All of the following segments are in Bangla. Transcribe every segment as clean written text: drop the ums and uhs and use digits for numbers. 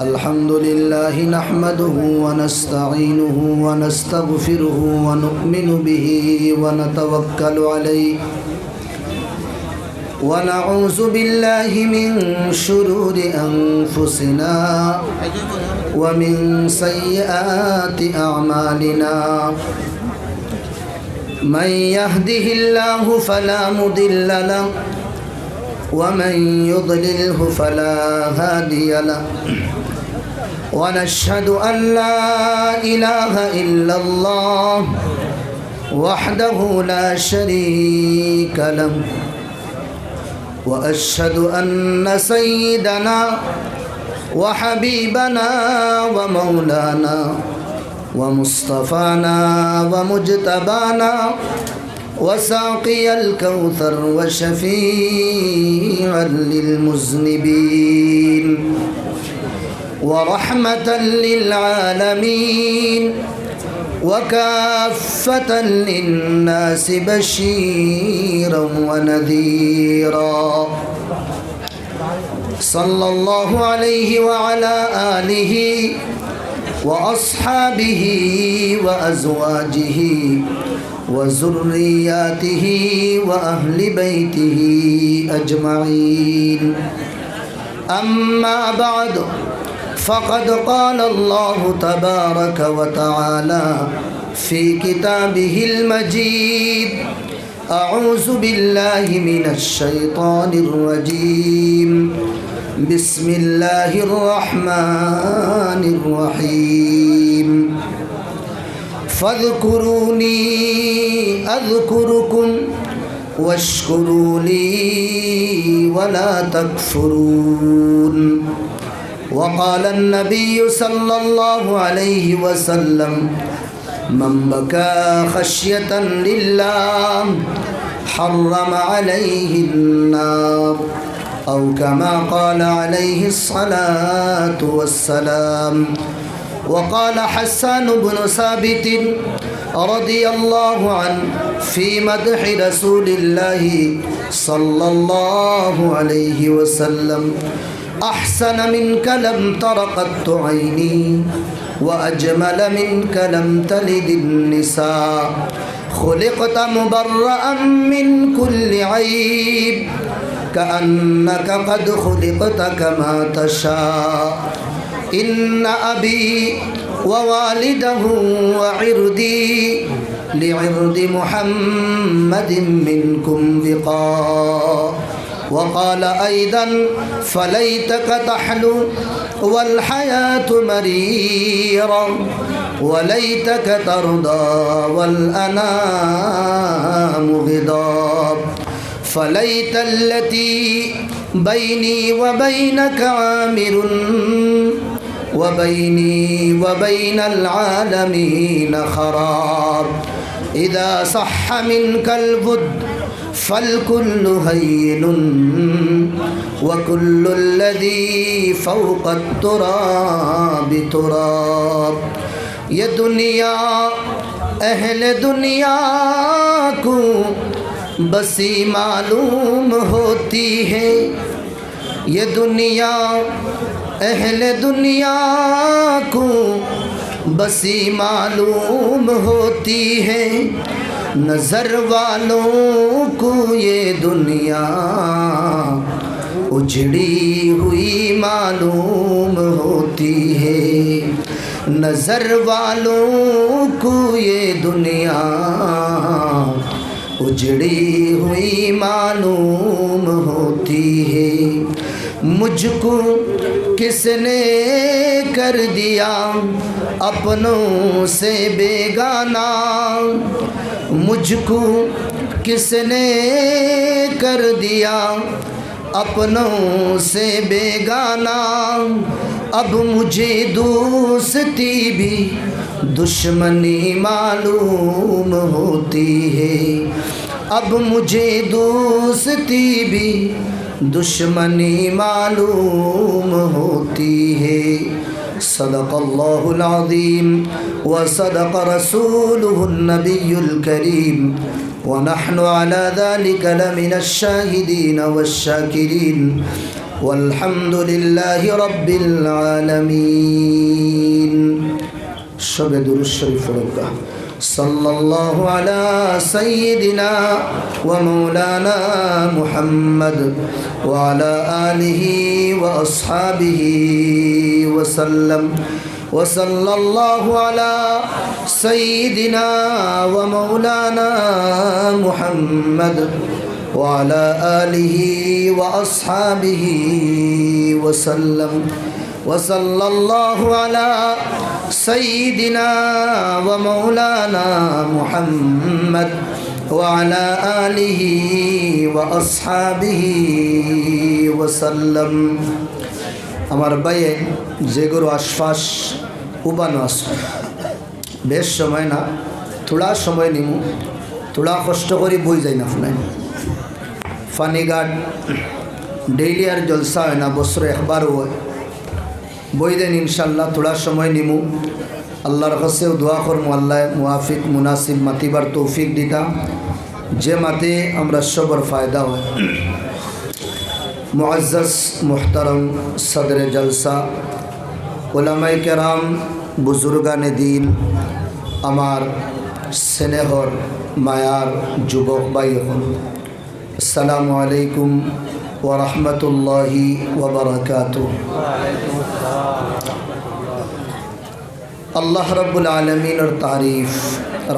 الحمد لله نحمده ونستعينه ونستغفره ونؤمن به ونتوكل عليه ونعوذ بالله من شرور أنفسنا ومن سيئات أعمالنا من يهده الله فلا مضل له ومن يضلله فلا هادي له ونشهد أن لا إله إلا الله وحده لا شريك له وأشهد أن سيدنا وحبيبنا ومولانا ومصطفانا ومجتبانا وساقي الكوثر وشفيعا للمذنبين ورحمة للعالمين وكافة للناس بشيرا ونذيرا صلى الله عليه وعلى آله وأصحابه وأزواجه وذرياته وأهل بيته أجمعين أما بعد فقد قال الله تبارك وتعالى في كتابه المجيد أعوذ بالله من الشيطان الرجيم بسم الله الرحمن الرحيم فاذكروني أذكركم واشكروا لي ولا تكفرون وقال النبي صلى الله عليه وسلم من بكى خشية لله حرم عليه النار أو كما قال عليه الصلاة والسلام وقال حسان بن ثابت رضي الله عنه في مدح رسول الله صلى الله عليه وسلم أحسن منك لم تر قط عيني وأجمل منك لم تلد النساء خلقت مبرأ من كل عيب كأنك قد خلقت كما تشاء إن أبي ووالده وعردي لعرض محمد منكم وقاء وقال أيضا فليتك تحلو والحياة مريرة وليتك ترضى والأنام غضاب فليت التي بيني وبينك عامر وبيني وبين العالمين خراب إذا صح منك البد فالكل هين وكل الذي فوق التراب تراب ये दुनिया अहले दुनिया को बसी मालूम होती है ये दुनिया अहले दुनिया को बसी मालूम होती है नज़र वालों को ये दुनिया उजड़ी हुई मालूम होती है नज़र वालों को ये दुनिया उजड़ी हुई मालूम होती है मुझको किसने कर दिया अपनों से बेगाना मुझको किसने कर दिया अपनों से बेगाना अब मुझे दोस्ती भी दुश्मनी मालूम होती है अब मुझे दोस्ती भी दुश्मनी मालूम होती है सदक़ल्लाहुल अज़ीम व सदक़ रसूलुहुन नबियुल करीम व नहनु अला ज़ालिका लमिनश शाहिदीन वश शाकिरीन والحمد لله رب العالمين شب درود شريف ربه صلى الله على سيدنا ومولانا محمد وعلى آله وأصحابه وسلم وصلى الله على سيدنا ومولانا محمد وعلى آله وأصحابه وسلم وصلى الله على سيدنا ومولانا محمد وعلى آله وأصحابه وسلم আমার বাইয়ে যে গরু আশপাশ উবানো আস বেশ সময় না থোড়া সময় নিমু থোড়া কষ্ট করি বই যাই না ফোনাই ফানিঘাট ডেইলি আর জলসা হয় না বছরে একবারও হয় বই দেন ইনশাল্লাহ থোড়া সময় নিমু আল্লাহর কাছেও দোয়া করমু আল্লাহ মুআফিক মুনাসিব মাতিবার তৌফিক দিতা যে মাতে আমরা সবর ফায়দা হয় মুআজ্জাজ মুহতারম সদরে জলসা উলামায়ে কেরাম বুজুর্গানে দিন আমার স্নেহর মায়ার যুবক ভাই হন আসসালামু আলাইকুম ওয়া রাহমাতুল্লাহি ওয়া বারাকাতুহু अल्लाह रब्बुल आलमीन और तारीफ़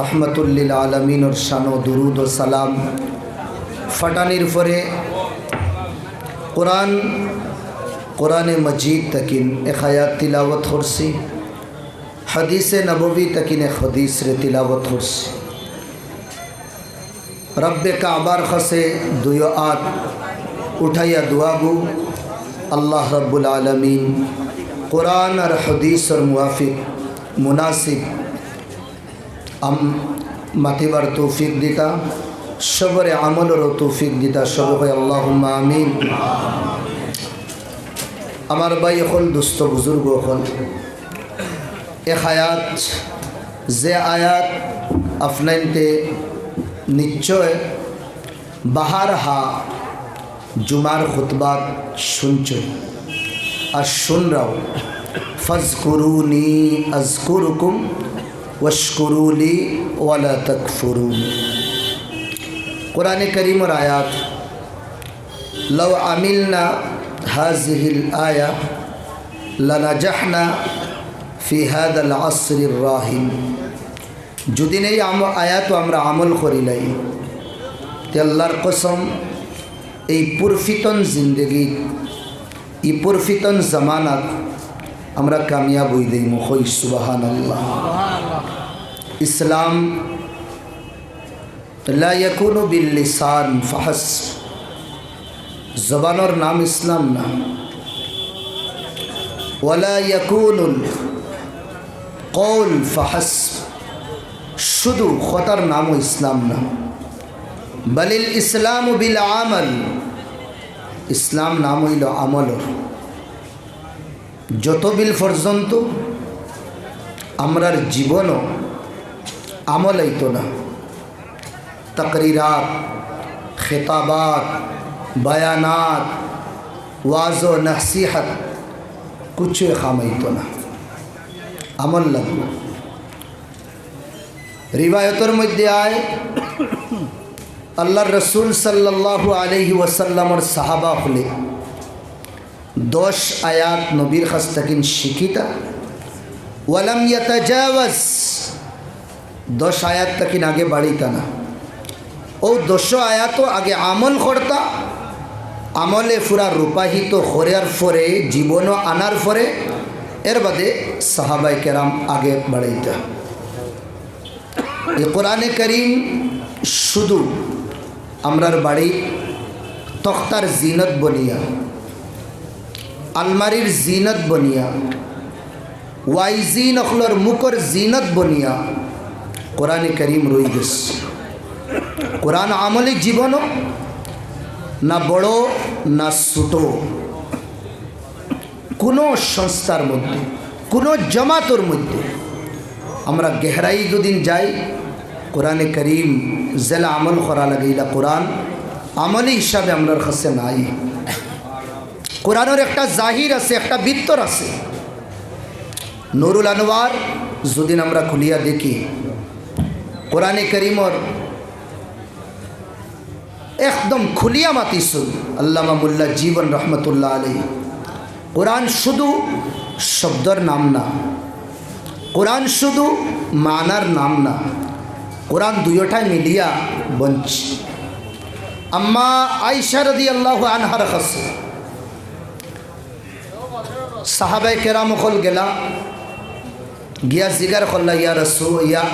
रहमतुल लिल आलमीन और शानो दुरूद और सलाम फटानिर फरे कुरान मजीद तकिन एक आयात तिलावत होरसी हदीस नबवी तकिन एक हदीस रे तिलावत होरसी रब काबार खसे दुयो आत उठाया दुआगु अल्लाह रब्बुल आलमीन कुरान और हदीस और मुआफिक मुनासिब हम मातिबार तौफिक दिता सबरे अमल और तौफिक दिता सब अल्लाहुम्मा आमीन আমার ভাই হল দুস্থ বুজুর্গ হল এক আয়াত যে আয়াত আপনাইতে নিশ্চয় বাহার হা জুমার খুতবাত শুনছ আর শুনরাও ফাজকুরুনি আজকুরুকুম ওয়াশকুরুলি ওয়ালা তাকফুরুন कुरान करीम और आयात लव आमिलना हाजिहिल आया लनजहना फी हादाल असरिर राहिन যদি এই আয়াত আমরা আমল করিলাই তে আল্লাহর কসম এই পুরফিতন জিন্দগি এই পুরফিতন জামানাত আমরা কামিয়াব হই দেই মুখই সুবহানাল্লাহ ইসলাম ला यकूनु बिल लिसान फहस ज़बान और नाम इस्लाम ना वला यकूनुल कौल फहस शुदु खतर नाम इस्लाम ना बलिल इस्लाम बिल आमल इस्लाम नाम इलो आमल যত বিল পর্যন্ত আমরার জীবনও আমল হইতো না तकरीरात खिताबात बयानात वाज़ व नसीहत कुछ खामई तो ना अमल लगो रिवायतर मध्य आए अल्लाह रसूल सल्लल्लाहु अलैहि वसल्लम और सहाबा खुले 10 आयात नबीर खस्तकिन शिकिता वलम यतजावज 10 आयात तकिन आगे बढ़ीता ना ओ 10 आयात आगे আমল করতা আমলে পুরা রূপাহিত হরিয়ার পরে জীবন আনার পরে এর বাদে সাহাবায়ে কেরাম আগে বাড়াইতা এই কোরআনে কারীম শুধু আমরার বাড়ি তখতার জিনত বনিয়া আলমারির জিনত বনিয়া ওয়াইজিন অখলর মুকর জিনত বনিয়া কোরআনে কারীম রই গেছে কোরআন আমলি জীবন না বড় না ছোট কোনো সংস্থার মধ্যে কোনো জামাতর মধ্যে আমরা গহরাই দুদিন যাই কোরআনে করিম জেলা আমল করা লাগিলা কোরআন আমলি হিসাবে আমরার কাছে নাই কোরআনের একটা জাহির আছে, একটা ভিতর আছে। নুরুল আনওয়ার যদি আমরা খুলিয়া দেখি, কোরআনে করিমর একদম খুলিয়া মাতিসুল আল্লামা মোল্লা জীবন রহমতুল্লাহ আলাইহি। কোরআন শুধু শব্দর নাম না, কোরআন শুধু মানার নাম না, কোরআন দুইটাই মিলিয়া বঞ্চ। আম্মা আয়েশা রাদিয়াল্লাহু আনহার কাছে সাহাবায়ে কেরাম হল গেলা, গিয়া জিগার করলা, ইয়া রাসূল, ইয়া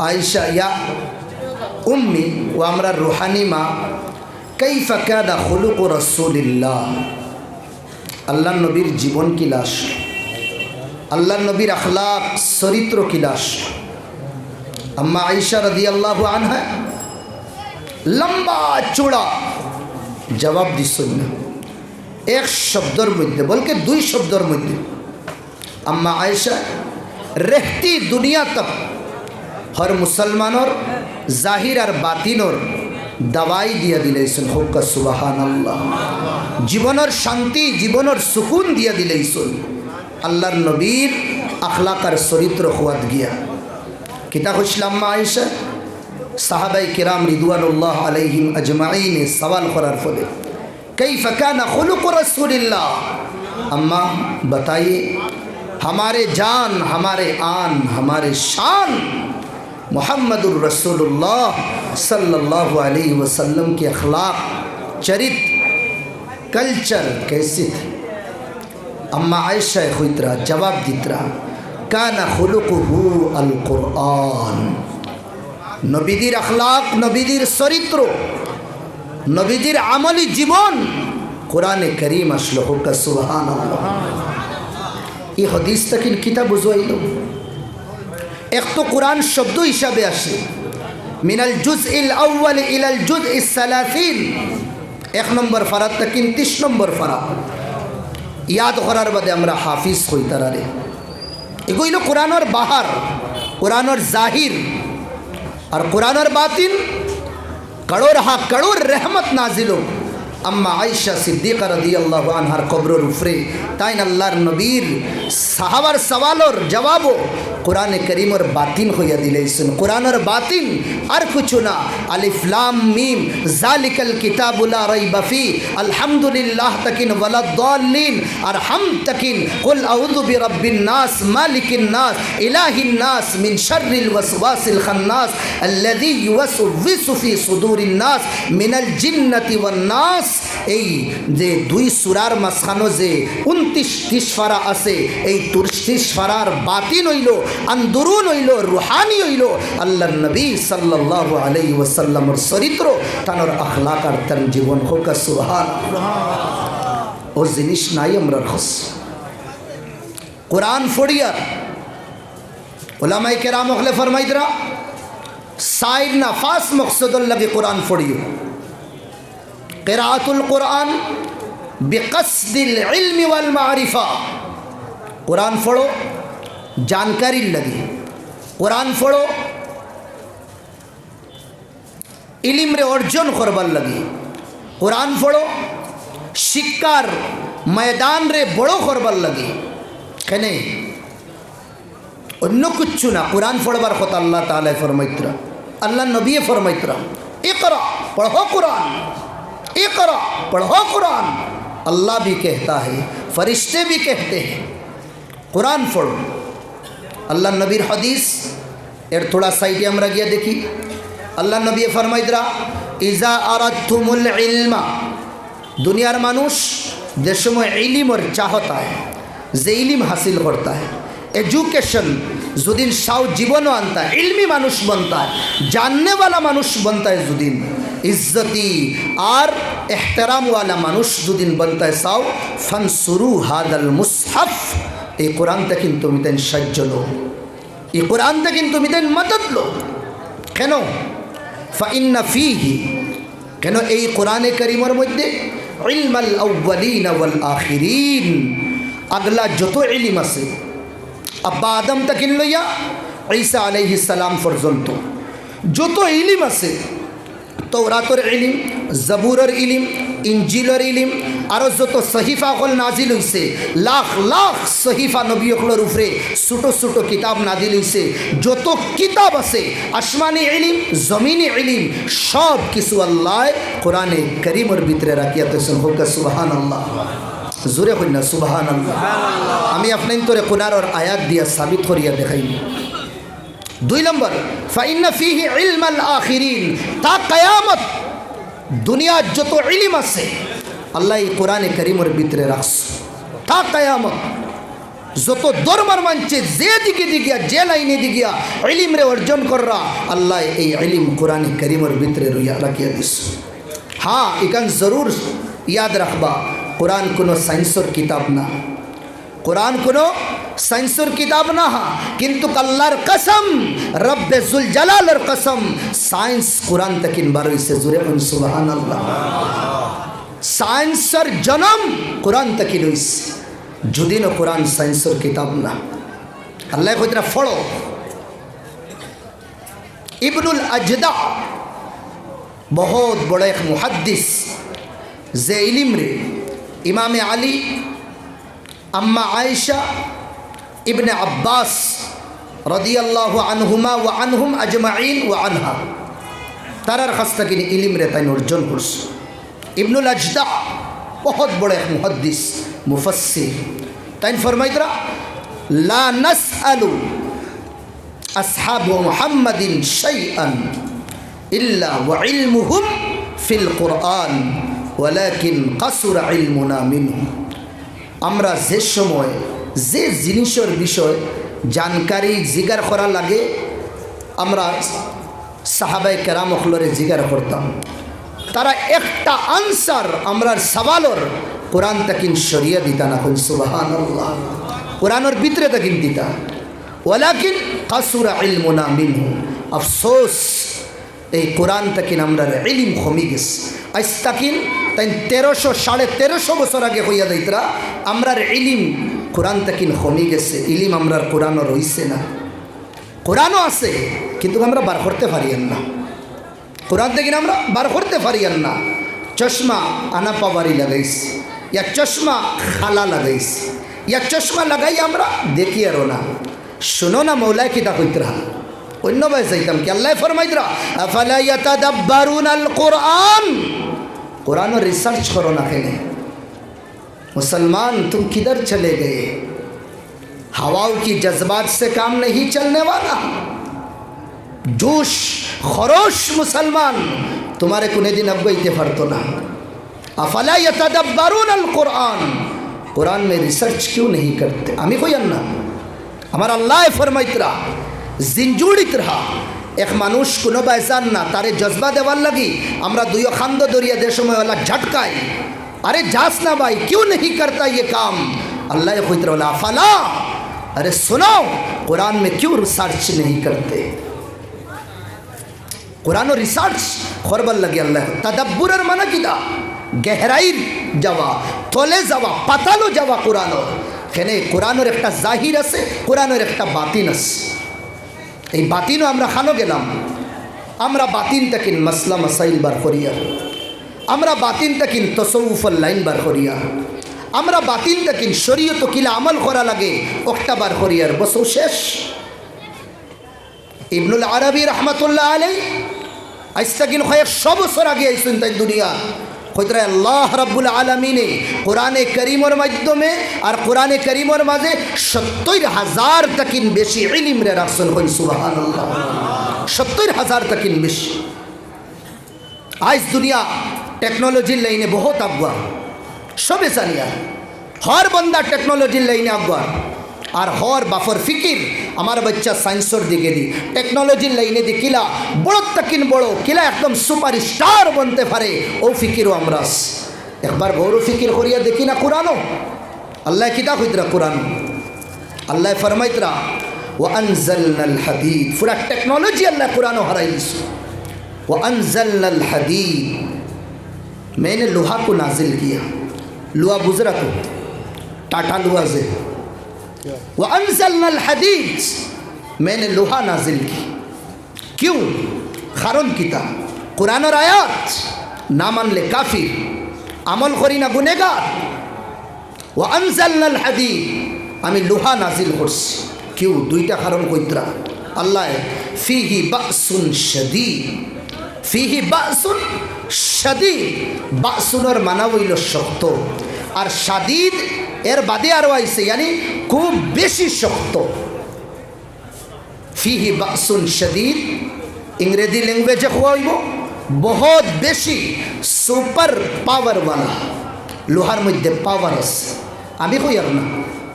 আয়েশা, ইয়া উম্মি ও আমরা রুহানি মা, কাইফা কানা খুলুকু রাসূলিল্লাহ, আল্লাহ নবীর জীবন কিলাস, আল্লাহ নবীর আখলাক চরিত্র কিলাস। আম্মা আয়েশা রাদিয়াল্লাহু আনহা লম্বা চূড়া জবাব দিছেন না, এক শব্দর মধ্যে, বলকে দুই শব্দর মধ্যে। আম্মা আয়েশা রেহতি দুনিয়া তক হর মুসলমানর জাহির আর বাতিনর দাওয়াই দিয়া দিলেছেন। হোক সুবহানাল্লাহ। জীবনের শান্তি, জীবনের সুকুন দিয়া দিলেছেন আল্লাহর নবীর আখলাক আর চরিত্র খুয়াত গিয়া। কিতা হইছিল আম্মা আয়েশা? সাহাবায়ে কিরাম রিদওয়ানুল্লাহ আলাইহিম আজমাইন সওয়াল করার ফলে, कैफ़ कान खुलुक़ रसूलिल्लाह, अम्मा बताइए हमारे जान, हमारे आन, हमारे शान मुहम्मदुर रसूलुल्लाह सल्लल्लाहु अलैहि वसल्लम के अखलाक, चरित्र, कल्चर कैसे थे? अम्मा आयशा खुतरा जवाब दितरा, कान खुलुक़ुहु अल कुरआन, नबीदिर अखलाक, नबीदिर चरित्र, नबीदिर আমলি জীবন কোরআনে করিম আসলো। হোক সুবহানাল্লাহ। এই হাদিসটা কি কিতা বুঝাইল? এক তো কোরআন শব্দ হিসাবে আসে, মিনাল জুজইল আউয়াল ইলাল জুজইস সালাসিন, এক নম্বর ফারাতটা কিন 30 নম্বর ফারা ইয়াদ করার বাদে আমরা হাফিজ হইতারারে। এগুলো কোরআনের বাহার, কোরআনের জাহির, আর কোরআনের বাতিন कड़ोर हा कड़ोर रहमत नाजिलो। अम्मा आयशा सिद्दीक़ा रदियल्लाहु अन्हार कब्रोर उफरे ताइन अल्लाहर नबीर साहाबार सवालोर जवाबो कुराने करीमर बातिन होया दिलेছেন। कुरानर बातिन আর কিছু না, আলিফ লাম মিম যালিকাল কিতাবু লা রাইবা ফি, আলহামদুলিল্লাহ তাকিন ওয়ালাদ-দাল্লিন, আর হামদ তাকিন কুল আউযু বিরাব্বিন নাস মালিকিন নাস ইলাহিন নাস মিন শাররিল ওয়াসওয়াসিল খান্নাস আল্লাযী ইউওয়াসওয়িসু ফি সুদুরিন নাস মিনাল জিন্নাতি ওয়ান নাস। এই যে দুই সূরার মাঝখানে যে 29-30 ফারা আছে, এই 30 ফারার বাতিন হইল, আন্দরুন হইল, রুহানি হইল আল্লাহর নবী সাল্লাল্লাহু আলাইহি ওয়াসাল্লামের চরিত্র, তার আখলাক আর তার জীবন। হোক সুবহানাল্লাহ। ও জিনিস নাই আমরা খস কোরআন ফড়িয়া উলামায়ে কেরাম হলে ফরমাইদরা সাইর নাফাস মকসদুল লাগি কোরআন ফড়িও। কিরাআতুল কোরআন বিকসদিল ইলমি ওয়াল মারিফা, কোরআন পড়ো जानकारी लगी, कुरान पढ़ो इलिम रे अर्जन करबार लगी, कुरान पढ़ो शिक्षार मैदान रे बड़ो करबार लगी। केने अन्य कुछ ना, कुरान पढ़बार कथा अल्लाह ताला फरमाइतरा, अल्लाह नबी फरमाइतरा, इकरा पढ़ो कुरान, इकरा पढ़ो कुरान। अल्लाह भी कहता है, फरिश्ते भी कहते हैं कुरान पढ़ो। अल्लाह नबीर हदीस एर थोड़ा साइडे हमरा गया देखी, अल्लाह नबी फरमाइदरा इजा आरादतुमुल इल्मा, दुनियार मानुष जे समय इलिमर चाहता है, जे इलिम हासिल करता है, एजुकेशन जुदिन साव जीवन आनता है, इल्मी मानुष बनता है, जानने वाला मानुष बनता है, जुदिन इज्जती और एहतराम वाला मानुष जुदिन बनता है, साव फनसुरु हादल मुसहफ, এই কোরআন থেকে তুমি দেন সাহায্য লো, এই কোরআন থেকে তুমি দেন মদদ লো। কেন? ফাইন্না ফিহি, কেন এই কোরআনে কারিমের মধ্যে ইলমাল আউয়ালিন ওয়াল আখিরিন, আগলা যত ইলম আছে আব্বা আদম থেকে লইয়া ঈসা আলাইহিস সালাম পর্যন্ত যত ইলম আছে তৌরাতর ইলিম, জবুরের ইলিম, ইঞ্জিলের ইলিম, আরও যত সহিফা হল নাজিল হইছে, লাখ লাখ সহিফা নবী হকলের উপরে ছোটো ছোটো কিতাব নাজিল হইছে, যত কিতাব আছে আসমানি ইলিম, জমিনি ইলিম, সব কিছু আল্লাহ কোরআনে করিমের ভিতরে রাখিয়া দিয়েছেন। হোক সুবহানাল্লাহ, জোরে হই না সুবহানাল্লাহ। আমি আপনার তোরে কোরআনের আয়াত দিয়া সাবিত করিয়া দেখাইব। 2 নম্বর, ফাইন্না ফিহি ইলমাল আখিরিন, তা কিয়ামত দুনিয়ার যত ইলম আছে আল্লাহ এই কোরআনে করিমের ভিতরে রাখছে। তা কিয়ামত যত দরবার মানছে, যে দিকে দিকিয়া, যে লাইনে দিকিয়া ইলম রে অর্জন কররা, আল্লাহ এই ইলম কোরআনে করিমের ভিতরে রাখিয়া দিছে। হ্যাঁ, এখান জরুর ইয়াদ রাখবা, কোরআন কোনো সায়েন্সের কিতাব না, কোরআন কোনো সায়েন্সের কিতাব না। কিন্তু আল্লাহর কসম, রব্বে জুল জালালের কসম, সায়েন্স কোরআন তকিন বার হইছে। জুরে সুবহানাল্লাহ। সায়েন্সের জন্ম কোরআন তকিন হইছে, যদি না কোরআন সায়েন্সের কিতাব না। আল্লাহ কইরা ফড়ো, ইবনুল আজদা বহুত বড় এক মুহাদ্দিস, যে ইলিম রে ইমামে আলী, আম্মা আয়েশা, ইবনে আব্বাস রাদিয়াল্লাহু আনহুমা ওয়া আনহুম আজমাইন ওয়া আনহা, তারার কাছ থেকে ইলিম রে তাই অর্জন করছে। ইবনুল আজদা বহুত বড় এক মুহাদ্দিস, মুফাসসির। তাই ফরমাইতরা, লা নাসআলু আসহাবু মুহাম্মাদিন শাইআন ইল্লা ওয়া ইলমুহুম ফিল কুরআন ওয়ালাকিন কাসুরা ইলমুনা মিনহু। আমরা যে সময় যে জিনিসের বিষয় জানকারি জিগার করা লাগে, আমরা সাহাবায়ে কেরাম হলরে জিগার করতাম, তারা একটা আনসার আমরার সওয়ালর কোরআন তাকিন শরিয়া দিতা না। কই সুবহানাল্লাহ। কোরআনের ভিতরে তাকিন দিতা, ওয়ালাকিন কাসুরা ইলমুনা মিনহু। আফসোস, এই কোরআন তাকিন আমরা ইলম কমে গেছে। আজ তাকিন তাই 1300-1350 বছর আগে হইয়া যাইতরা আমরার ইলিম কোরআন তাকিন কমে গেছে। ইলিম আমরার কোরআনও রইছে না, কোরআনও আছে কিন্তু আমরা বার করতে পারিয়েন না। কোরআন থেকে আমরা বার করতে পারিয়েন না। চশমা আনা পাওয়ারি লাগাইছি, ইয়া চশমা খালা লাগাইছি, ইয়া চশমা লাগাই আমরা দেখি আরও না। শুনো না মৌলায় কিতা কইতরা, অন্য ভাই চাইতাম কি আল্লাহ ফরমাইতরা, আফালা ইয়াতাদাব্বারুনাল কুরআন। कुरान रिसर्च करो ना कहने, मुसलमान तुम किधर चले गए? हवाओं की जज्बात से काम नहीं चलने वाला। जोश खरोश मुसलमान तुम्हारे कुने दिन अब गई फरतो ना। अफला यतदब्बरून अल कुरान, कुरान में रिसर्च क्यों नहीं करते? हमें कोई अन्ना हमारा अल्लाह फरमाइतरा जिंजुड़ित रहा। एक मानुष কোনো বাইসান না, তারে জজবা দেওয়ার লাগি আমরা দুইও খান্দ দরিয়া দে সময় वाला झटकाई, अरे जास ना भाई क्यों नहीं करता ये काम? अल्लाह खुद रोला फला, अरे सुनो कुरान में क्यों रिसर्च नहीं करते? कुरान और रिसर्च खरबल लगे। अल्लाह तदब्बुरर माना किदा गहराई जावा, तले जावा, पातालो जावा। कुरान कुरानर एक जाहिर আছে, कुरानर एक बातिन আছে। এই বাতিনও আমরা খানো গেলাম, আমরা বাতিন তাকিন মাসলা মাসাইল বার করিয়া, আমরা বাতিন তাকিন তসৌফর লাইন বার করিয়া, আমরা বাতিন তাকিন শরীয়ত কিলা আমল করা লাগে ওটা বার করিয়ার বসও শেষ। ইবনুল আরবি রহমতুল্লাহ আলাই আজ তাকিন কয়েক 100 বছর আগে আইসুন তাই দুনিয়া কইতরা আল্লাহ রাব্বুল আলামিনে কোরআনে কারীমের মাধ্যমে আর কোরআনে কারীমের মাঝে ৭০,০০০ তাকিন বেশি ইলম রে রাখছেন। কই সুবহানাল্লাহ, ৭০,০০০ তাকিন বেশি। আজ দুনিয়া টেকনোলজির লাইনে বহুত আগুয়া, সবে জানিয়া হর বন্দা টেকনোলজির লাইনে আগুয়া। আর হর বাফর ফিকির আমার বাচ্চা সায়েন্সর দিকে দি টেকনোলজির লাইনে দি কিলা বড় তাকিন বড় কিলা একদম সুপার স্টার বনতে পারে ও ফিকিরও আমরা একবার বড় ফিকির করিয়া দেখি না। কুরআনও আল্লাহ কিতা কইতরা, কুরআন আল্লাহ ফরমাইতরা ওয়া আনজালনাল হাদিদ, পুরা টেকনোলজি আল্লাহ কুরআনও হারাই দিছে। ওয়া আনজালনাল হাদিদ, मैंने लोहा को नाजिल किया। लोहा बुजरा को टाटा लोहा से वअनज़लनाल हदीद, मैंने लोहा नाजिल की। क्यों? कारण किता কোরআনের আয়াত না মানলে কাফির, আমল করি না গুনেগার। ওয়া আনজালনাল হাদিদ, আমি লোহা নাজিল করছি। কেউ দুইটা কারণ কইতরা আল্লাহ, ফিহি বাসুন শাদীদ, ফিহি বাসুন শাদীদ, বাসুনের মানা হইল শক্ত, আর শাদীদ এর বাদে আরও আইছে ইয়ানি খুব বেশি শক্ত। ফিহি বাসুন শাদীদ ইংরেজি ল্যাঙ্গুয়েজে হইব বহুত বেশি, সুপার পাওয়ারওয়ালা। লোহার মধ্যে পাওয়ার আছে। আমি কই আর না,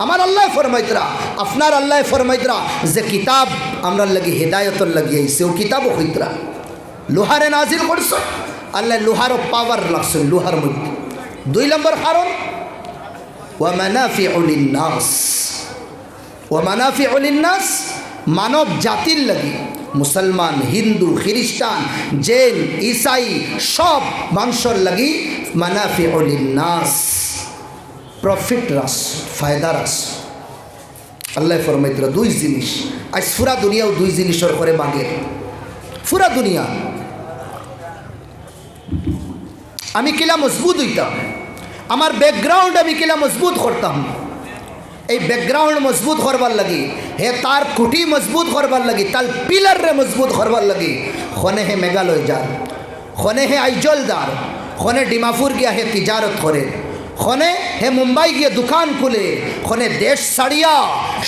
আমার আল্লাহ ফরমাইতরা, আপনার আল্লাহ ফরমাইতরা যে কিতাব আমরা লাগি হেদায়তর লাগি আইছে, ও কিতাবও হইতরা লোহারে নাজিল করছ। আল্লাহ লোহারও পাওয়ার লাগছে লোহার মধ্যে। 2 নম্বর কারণ ওয়া মানাফিউ লিন্নাস, ওয়া মানাফিউ লিন্নাস, মানব জাতির লাগি, মুসলমান, হিন্দু, খ্রিস্টান, জৈন, ইসাই সব মানুষের লাগি মানাফিউ লিন্নাস, প্রফিট রাস, ফায়দা রাস। আল্লাহ ফরমাইতরা 2 জিনিস। আজ পুরা দুনিয়াও 2 জিনিসের করে বাগের, পুরা দুনিয়া। আমি কিলা মজবুত হইতাম, আমার ব্যাকগ্রাউন্ড আমি কিলা মজবুত করতাম। এই ব্যাকগ্রাউন্ড মজবুত করবার লাগি, হে তার খুঁটি মজবুত করবার লাগি, তার পিলারে মজবুত করবার লাগি খনে হে মেঘালয় যার, খনে হে আইজলদার, খনে ডিমাপুর গিয়া হে তিজারত করে, খনে হে মুম্বাই গিয়ে দোকান খুলে, খনে দেশ ছাড়িয়া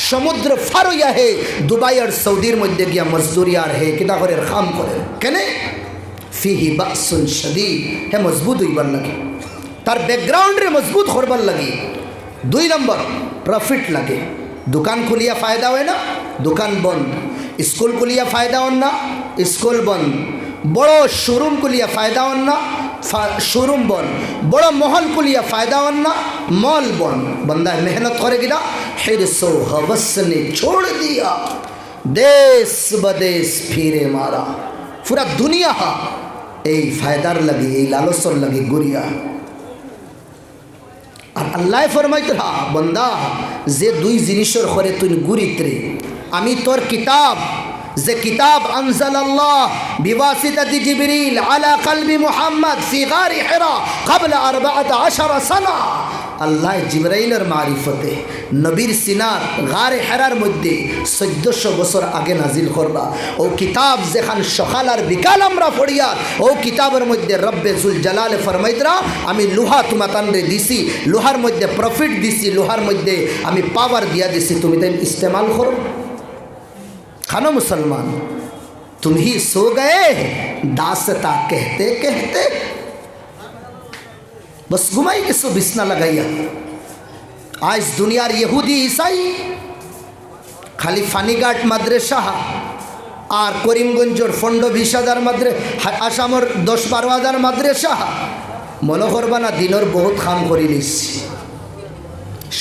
সমুদ্র ফার হইয়া হে দুবাই আর সৌদির মধ্যে গিয়া মজদুরি আর হে কিতা করে কাম করে। কেনে? ফিহি বাসুন শাদীদ, হে মজবুত হইবার লাগে, তার ব্যাকগ্রাউন্ডে মজবুত করবার লাগে। 2 নম্বর প্রফিট লাগে। দোকান খুলিয়া ফায়দা হয় না, দোকান বন্ধ। স্কুল খুলিয়া ফায়দা হন না, স্কুল বন্ধ। বড় শোরুম খুলিয়া ফায়দা হন না, শোরুম বন্ধ। বড় মহল খুলিয়া ফায়দা হন না, মল বন্ধ। বন্দা মেহনত করে কিনা হিরসো হবস ने छोड़ दिया, देश बदेश फिरे मारा। পুরা দুনিয়া এই ফায়দার লাগে, এই লালসর লাগে গুরিয়া। আর আল্লাহ ফরমাইতরা বন্দা যে 2 জিনিসের করে তুই গুরিত্রে, আমি তোর কিতাব, যে কিতাব আনজালাল্লাহ বিওয়াসিতাতি জিবরিল আলা কলবি মুহাম্মদ ফি গারি হিরা ক্বাবলা 14 সানা, আল্লাহ জিবরাইলের মারিফতে নবীর সিনার গারে হেরার মধ্যে 1400 বছর আগে নাজিল করবা। ও কিতাব যেখান সকাল আর বিকাল আমরা পড়িয়া, ও কিতাবের মধ্যে রব্বে জুল জালালে ফরমাইতরা আমি লোহা তোমাতানরে দিছি, লোহার মধ্যে প্রফিট দিছি, লোহার মধ্যে আমি পাওয়ার দিয়া দিছি, তুমি তাই ইস্তেমাল করো। खानो मुसलमान, तुम ही सो गए दासता कहते कहते, बस घुमाई के सो बिस्ना लगाइया। आज दुनियार यहूदी ईसाई खाली फानीघाट माद्रासा और करीमगंजर 15-20 माद्रासा, आसामर 10-12 माद्रासा मनो करबा ना दिनर बहुत काम करी लिছি।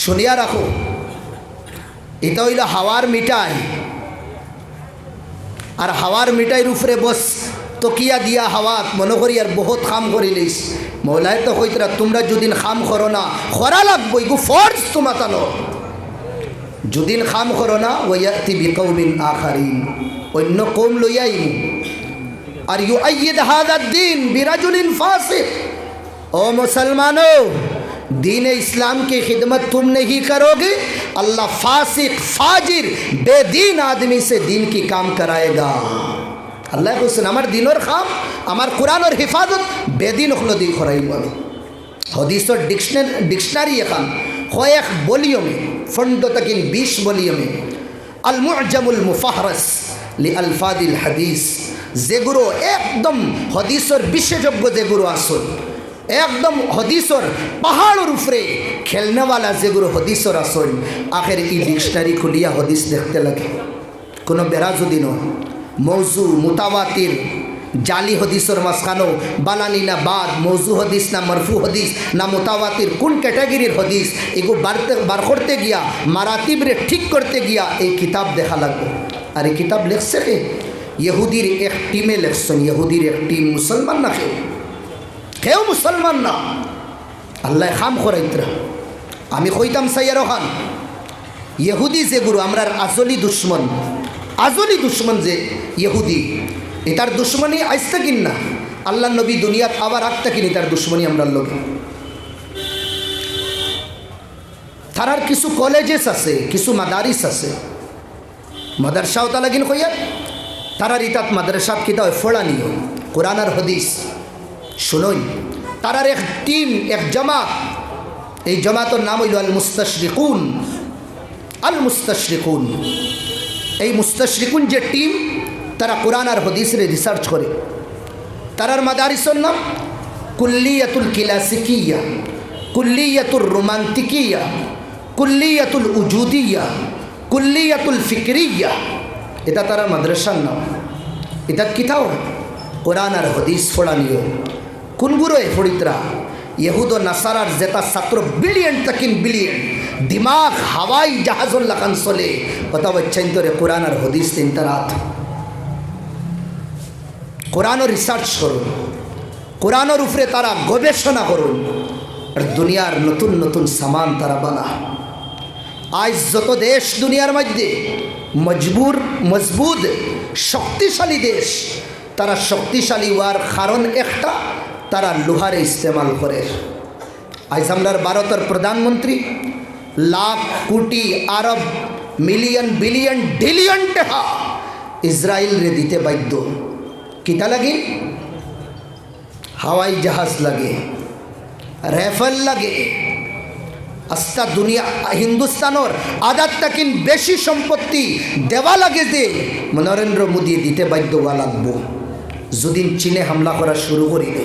शुनिया राखो, এটা হইল হাওয়ার মিঠাই। আর হাওয়ার মিঠাইর উপরে বস তকিয়া দিয়া হাওয়া মনে করি আর বহুত কাম করিলিস। মৌলায় তো কইতরা তোমরা যদিন কাম করো না, করা লাগবো, এগু ফরজ তোমাতানো। যদিন কাম করো না ওয়াতি বিকৌমিন আখারিন, অন্য কৌম লইয়াই। আর ইউআইয়িদ হাযা দ্বীন বিরাজুলিন ফাসিক। ओ मुसलमानों, दीन इस्लाम की खिदमत तुम नहीं करोगे, अल्लाह फासिक फाजिर बेदीन आदमी से दीन की काम कराएगा। अल्लाह को सुन हमार दिन और खाम, हमार कुरान और हिफाजत बेदीन खुलो दी खराई बोलो। हदीस और डिक्शनरी एखान कয়েক ভলিউমে, फंडो तक इन 20 ভলিউমে अल मुअज्जमुल मुफहरस লি আলফাদিল হাদিস, যেগুলো একদম হদিসের বিশেষজ্ঞ, যেগুলো আসল একদম হদিসর পাহাড়ের উপরে খেলনেওয়ালা, যেগুলো হদিসর আসল, আখের এই ডিকশনারি খুলিয়া হদিস দেখতে লাগে। কোনো বেড়া যদি নয়, মৌজু মুতাওয়াতির জালি হদিসর মাঝখানো বানানি না বাদ, মৌজু হদিস না মরফু হদিস না মুতাওয়াতির কোন ক্যাটাগরির হদিস, এগুলো বার করতে গিয়া মারাতিবরে ঠিক করতে গিয়া এই কিতাব দেখা লাগবে। আর এই কিতাব লেখছে কে? ইহুদির এক টিমে লেখছেন। ইহুদির এক টিম, মুসলমান না কেউ মুসলমান না। আল্লাহ খাম করাইতরা। আমি কইতাম সাইয়ারো খান, ইহুদি যেগুলো আমরার আজলি দুশ্মন, আজলি দুশ্মন যে ইহুদি, এটার দুশ্মনী আসতে কিন না, আল্লাহ নবী দুনিয়াত আবার আটটা কিনি তার দুশ্মনী আমরা লোক। তারার কিছু কলেজেস আছে, কিছু মাদারিস আছে, মাদ্রাসাও তা লাগিন কইয়া তারার ইতাত মাদ্রাসাত কিতা হয় ফোড়ানিও কোরআন আর হদিস শুনুন। তারার এক টিম, এক জামাত, এই জামাতের নাম হইল আল মুস্তাশরিকুন। আল মুস্তাশরিকুন, এই মুস্তাশরিকুন যে টিম, তারা কোরআন আর হদিসের রিসার্চ করে। তারার মাদারিসের নাম কুল্লিয়াতুল ক্লাসিকিয়া, কুল্লিয়াতুল রোমান্টিকিয়া, কুল্লিয়াতুল উজুদিয়া, কুল্লিয়াতুল ফিকরিয়া। এটা তারা মাদ্রাসার নাম। এটা কিতাও কোরআন আর হদিস ফোড়ানিও কোনগুলো এ ফড়িতরা ইহুদ নাসারার জেতা ছাত্র বিলিয়ন তাকিন বিলিয়ন দিমাগ হাওয়াই জাহাজুল্লাহ খান চলে কথা বলছেন তোরে কোরআন আর হদিস তিনটারাত কোরআনও রিসার্চ করুন, কোরআনের উপরে তারা গবেষণা করুন, আর দুনিয়ার নতুন নতুন সামান তারা বানা। আজ যত দেশ দুনিয়ার মধ্যে মজবুত শক্তিশালী দেশ, তারা শক্তিশালী হওয়ার কারণ একটা, তারা লোহারে ইস্তেমাল করে। আজ আমরার ভারতের প্রধানমন্ত্রী লাখ কোটি আরব মিলিয়ন বিলিয়ন ডিলিয়ন টাকা ইসরায়েল রে দিতে বাধ্য। কিতা লাগে? হাওয়াই জাহাজ লাগে, রাইফেল লাগে। আস্তা দুনিয়া হিন্দুস্তানের আদার তাকিন বেশি সম্পত্তি দেওয়া লাগে যে নরেন্দ্র মোদী দিতে বাধ্য হওয়া লাগবো। যদি চীনে হামলা করা শুরু করিলে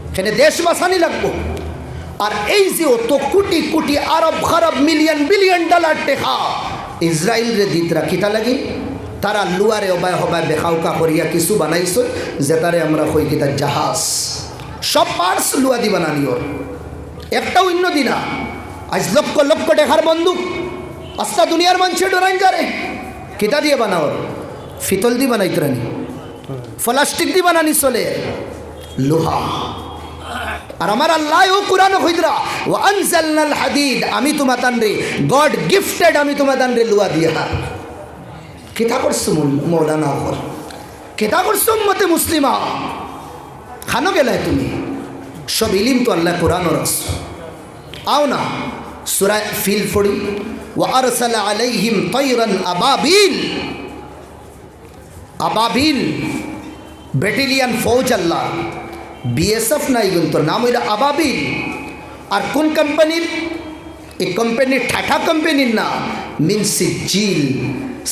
এখানে দেশ বাঁচানি লাগবো। আর এই যে অত কোটি কোটি আরব খারব মিলিয়ন বিলিয়ন ডলার টেকা ইসরায়েল রে দিতরা কিতা লাগে? তারা লুয়ারে অবায় হবায় বেখাউকা করিয়া কিছু বানাইছ যেটারে আমরা কই কিতা জাহাজ। সব পার্টস লুয়া দি বানানিও, একটা অন্য দিনা। আজ লক্ষ লক্ষ টাকার বন্দুক আস্তা দুনিয়ার মানুষে ডরাইন যারে কিতা দিয়ে বানাও? ফিতল দি বানাইত রানি, প্লাস্টিক দি বানানি চলে, লোহা। আর আমার আল্লাহ ও কুরআন হইদরা ওয়া আনজালনাল হাদিদ, আমি তোমাতান রে গড গিফটেড, আমি তোমাতান রে লুয়া দিয়া। কিতা করছো মৌলানা হল, কিতা করছো উম্মতে মুসলিমা? খানো গেলায় তুমি সব ইলিম তো আল্লাহ কোরআন রস। আও না সূরা ফিল পড়ি, ওয়া আরসালা আলাইহিম তায়রান আবাবিল। আবাবিল ব্যাটালিয়ান ফৌজ আল্লাহ, বিএসএফ নাই কিন্তু নাম হইল আবাবিল। আর কোন কোম্পানির? এই কোম্পানির ঠাঠা কোম্পানির না, মিন সিজিল।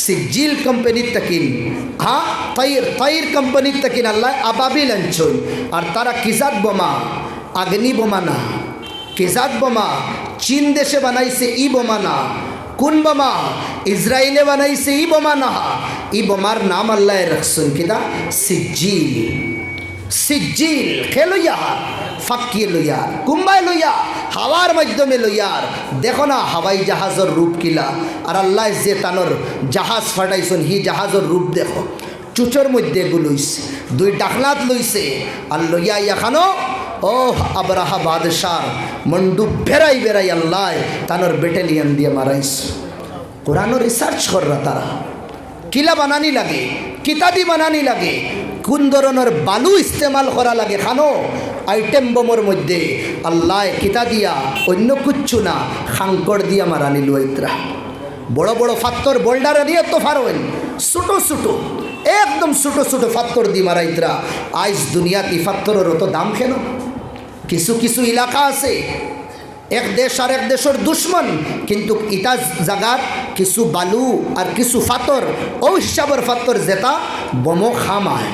সিজিল কোম্পানির তাকিন, হ্যাঁ তাইর কোম্পানির তাকিন আল্লাহ আবাবিল আনছই। আর তারা কিজাত বোমা, আগ্নি বোমা না, কিজাত বোমা চীন দেশে বানাইছে, ই বোমা না। কোন বোমা? ইসরায়েলে বানাইছে, ই বোমা না। ই বোমার নাম আল্লাহ রাখছেন কিনা? সিজিল। সিজিল খে লইয়া, ফাঁকিয়ে লইয়া, কুম্বাই লইয়া, হাওয়ার মাধ্যমে লইয়ার। দেখো না হাওয়াই জাহাজের রূপ কিলা। আর আল্লাহ যে তানোর জাহাজ ফাটাইছেন, হি জাহাজের রূপ দেখো, চুচোর মধ্যে গুলইছে, দুই ডাকনাত লইছে। আর লইয়া এখানো ও আবরাহা বাদশার মন্ডু বেড়াই বেড়াই আল্লাহ তানোর ব্যাটালিয়ান দিয়ে মারাইছে। কোরআনও রিসার্চ কররা তারা কিলা বানানি লাগে, কিতাদি বানানি লাগে, কোন ধরনের বালু ইস্তেমাল করা লাগে। খানো আইটেম বোমর মধ্যে আল্লাহ কিতা দিয়া অন্য কিচ্ছু না, খাঙ্কর দিয়া মারানি লইতরা। বড় বড় ফাত্তর বোল্ডারে দিয়ে তো ফারোন, ছোটো ছোটো একদম ছোটো ছোটো ফাত্তর দি মারাইতরা। আজ দুনিয়াত ই ফাত্তরের অত দাম কেন? কিছু কিছু এলাকা আছে এক দেশ আর এক দেশের দুশ্মন, কিন্তু ইটা জায়গার কিছু বালু আর কিছু ফাতর ও হিসাবের ফাতর যেটা বোমো খামায়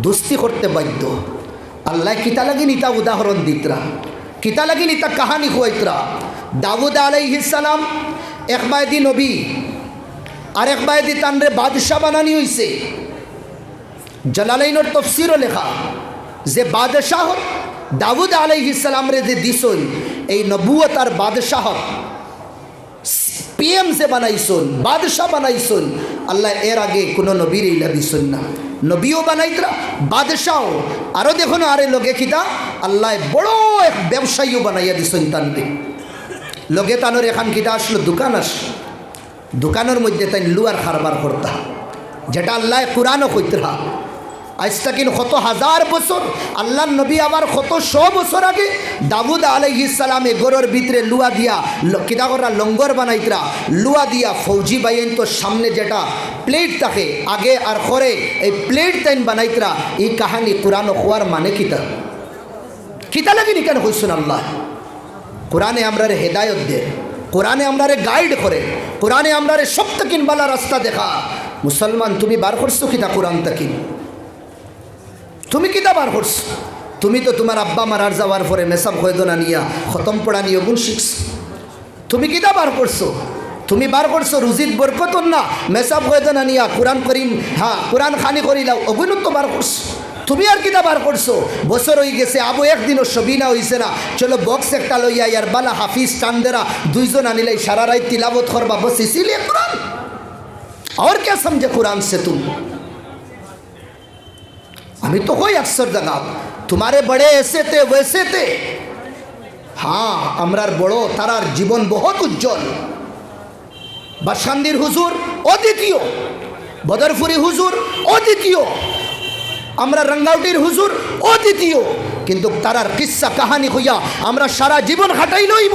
দুস্তি করতে বাধ্য। আল্লাহ কিতা লাগিন ইটা উদাহরণ দিতরা, কিতা লাগিন ইটা কাহানি খুয়াইতরা। দাউদ আলাইহিস সালাম এক বায়দি নবী, আর এক বায়দি তানরে বাদশাহ বানানি হইছে। জালালাইনের তফসিরও লেখা যে বাদশাহ দাউদ আলাইহিস সালাম রে যে দিছই এই নবুয়ত আর বাদশাহ পিএম যে বানাইছন, বাদশাহ বানাইছন। আল্লাহ এর আগে কোনো নবীর ইলা দিছন না, নবীও বানাইতরা বাদশাহ। আরও দেখো না আরে লগে খিতা আল্লাহ বড় এক ব্যবসায়ীও বানাইয়া দিছন তানরে। লগে তানোর এখান কিতা আসলো দোকান আসলো, দোকানের মধ্যে তাই লুয়ার কারবার করতা, যেটা আল্লাহ কোরআনও কইতরা আজ তাকিন কত হাজার বছর আল্লাহ নবী আবার কত 100 বছর আগে দাউদ আলাইহিস সালামে গরর ভিতরে লুয়া দিয়া কিদা করা লঙ্গর বানাইতরা লুয়া দিয়া ফৌজি বাইন তো সামনে যেটা প্লেট থাকে আগে আর করে এই প্লেট তাইন বানাইতরা এই কাহিনী কোরআন হওয়ার মানে কিতা কিতা লাগেনি কেন হইসুন আল্লাহ কোরআনে আমরারে হেদায়ত দে কোরআনে আমরারে গাইড করে কোরআনে আমরারে সব তাকিন বালা রাস্তা দেখা মুসলমান তুমি বার করছো কিতা কোরআন তাকিন তুমি কিতা বার করছো তুমি তো তোমার আব্বা মারার যাওয়ার পরে মেসাব হয়দনা নিয়া খতম পড়া নিয়ে গুণ শিখছো তুমি কিতা বার করছো তুমি বার করছো রুজিত বরকতন না মেসাব হয়দনা নিয়া কোরআন করিম হ্যাঁ কোরআন খানি করিলাও অগুনত তো বার করছো তুমি আর কিতা বার করছো বছর হয়ে গেছে আবু একদিনও সবিনা হইছে না চলো বক্স একটা লইয়া ইয়ার বালা হাফিজ চান্দেরা দুইজন আনিলে সারা রাত তিলাবত করবা বস ইসিলিয়ে कुरान और क्या समझे कुरान से तुम अभी तो कोई अक्सर जगह तुम्हारे बड़े ऐसे थे वैसे थे हाँ अमरार बड़ो तारार जीवन बहुत उज्जवल बासखांदीर हुजूर अद्वितीय बदरपुरी हुजूर अद्वितीय আমরা রঙ্গাউটির হুজুর অদ্বিতীয় কিন্তু তারার কিস্সা কাহানি হইয়া আমরা সারা জীবন হাঁটাই লইব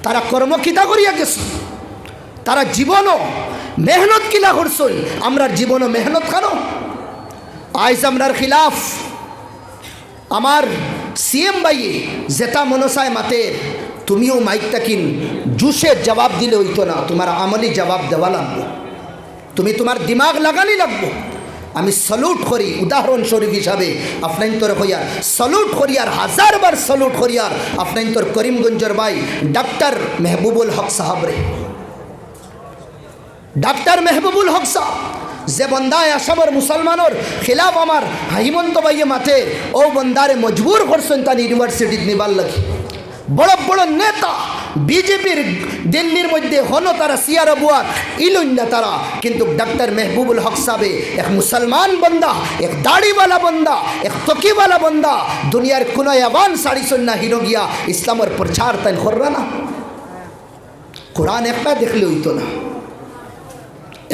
তারা কর্ম কিতা করিয়া গেছে তারা জীবনও মেহনত কিলা করছই আমরার জীবনও মেহনত কেন আইজ আমরার খিলাফ আমার সিএম ভাইয়ে যেটা মনসায় মাতে তুমিও মাইকটা কিন জুসের জবাব দিলে হইতো না তোমার আমলি জবাব দেওয়া লাগবে তুমি তোমার দিমাগ লাগানি লাগবে আমি স্যালুট করি উদাহরণস্বরূপ হিসাবে আপনার তোর হইয়ার স্যালুট করি আর হাজারবার স্যালুট করি আর আপনার তোর করিমগঞ্জের ভাই ডাক্তার মেহবুবুল হক সাহাব রে ডাক্তার মেহবুবুল হক সাহাব যে বন্দায় আসামের মুসলমানের খিলাফ আমার হিমন্ত ভাইয়ে মাঠে ও বন্দারে মজবুর করছেন তার ইউনিভার্সিটি নিবার লাগে বড় বড় নেতা বিজেপির দিল্লির মধ্যে হন তারা সিয়ার বুয়ার ইলুন না তারা কিন্তু ডাক্তার মেহবুবুল হক সাহেব এক মুসলমান বন্দা এক দাড়িওয়ালা বন্দা এক তকিওয়ালা বন্দা দুনিয়ার কোন আবান সাড়ি সন্না হিরো গিয়া ইসলামের প্রচার তাই কররা না কোরআন একটা দেখলে হইতো না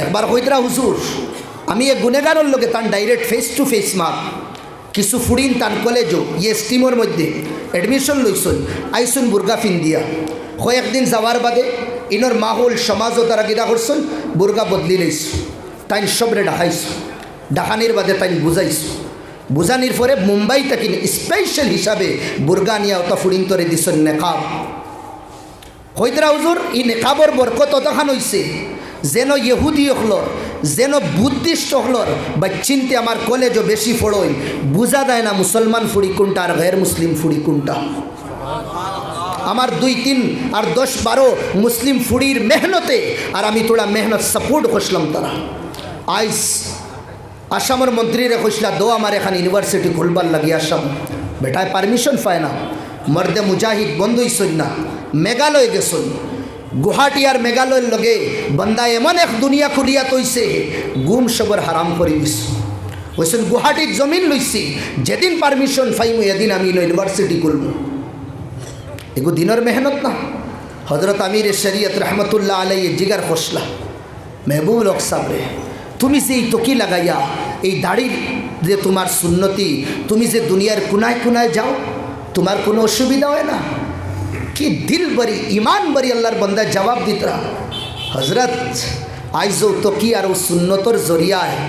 একবার হইতরা হুজুর আমি এক গুনেগারের লোকে তার ডাইরেক্ট ফেস টু ফেস মার কিছু ফুড়িন তান কলেজও ইয়ে স্টিমের মধ্যে এডমিশন লইছন আইসুন বুর্গা ফিন দিয়া কয়েকদিন যাওয়ার বাদে ইনর মাহল সমাজও তারা গিরা করছেন বুর্গা বদলি লইছ তাই সবরে ডাকাইছ ডাকানির বাদে তাই বুঝাইছ বুঝানির পরে মুম্বাই তাকে স্পেশাল হিসাবে বুর্গা নিয়া ওটা ফুড়িন তরে দিছন নেকাব হইতরা হুজুর ই নেকাবর বরকত অতখান হইছে যেন ইহুদি হলর যেন বুদ্ধিস্ট হলর বা চিনতে আমার কলেজও বেশি ফড়ই বুঝা দেয় না মুসলমান ফুড়ি কোনটা আর গैर মুসলিম ফুড়ি কোনটা আমার 2-3 আর 10-12 মুসলিম ফুড়ির মেহনতে আর আমি তোলা মেহনত সাপোর্ট করলাম তারা আইস আসামের মন্ত্রীরে কইসলা দো আমার এখানে ইউনিভার্সিটি খুলবার লাগি আসাম বেটায় পারমিশন পায় না মর্দে মুজাহিদ বন্ধুই সই না মেঘালয় গেছই গুয়াহাটি আর মেঘালয়ের লগে বন্দা এমন এক দুনিয়া খুলিয়া তৈছে গুম সবর হারাম করে দিস ওইসন গুয়াহাটির জমিন লইছি যেদিন পারমিশন পাইমু এদিন আমি ইউনিভার্সিটি খুলব এগো দিনের মেহনত না হজরত আমির শরিয়ত রহমতুল্লাহ আলাই জিগার খসলা মেহবুবুল হক সাহেব তুমি যে এই তকি লাগাইয়া এই দাড়ির যে তোমার সুন্নতি তুমি যে দুনিয়ার কোনায় কোনায় যাও তোমার কোনো অসুবিধা হয় না कि दिल बरी ईमान बरी अल्लाहर बंदा जवाब दीतरा हजरत आइजो तो की और सुन्नतर जरिया है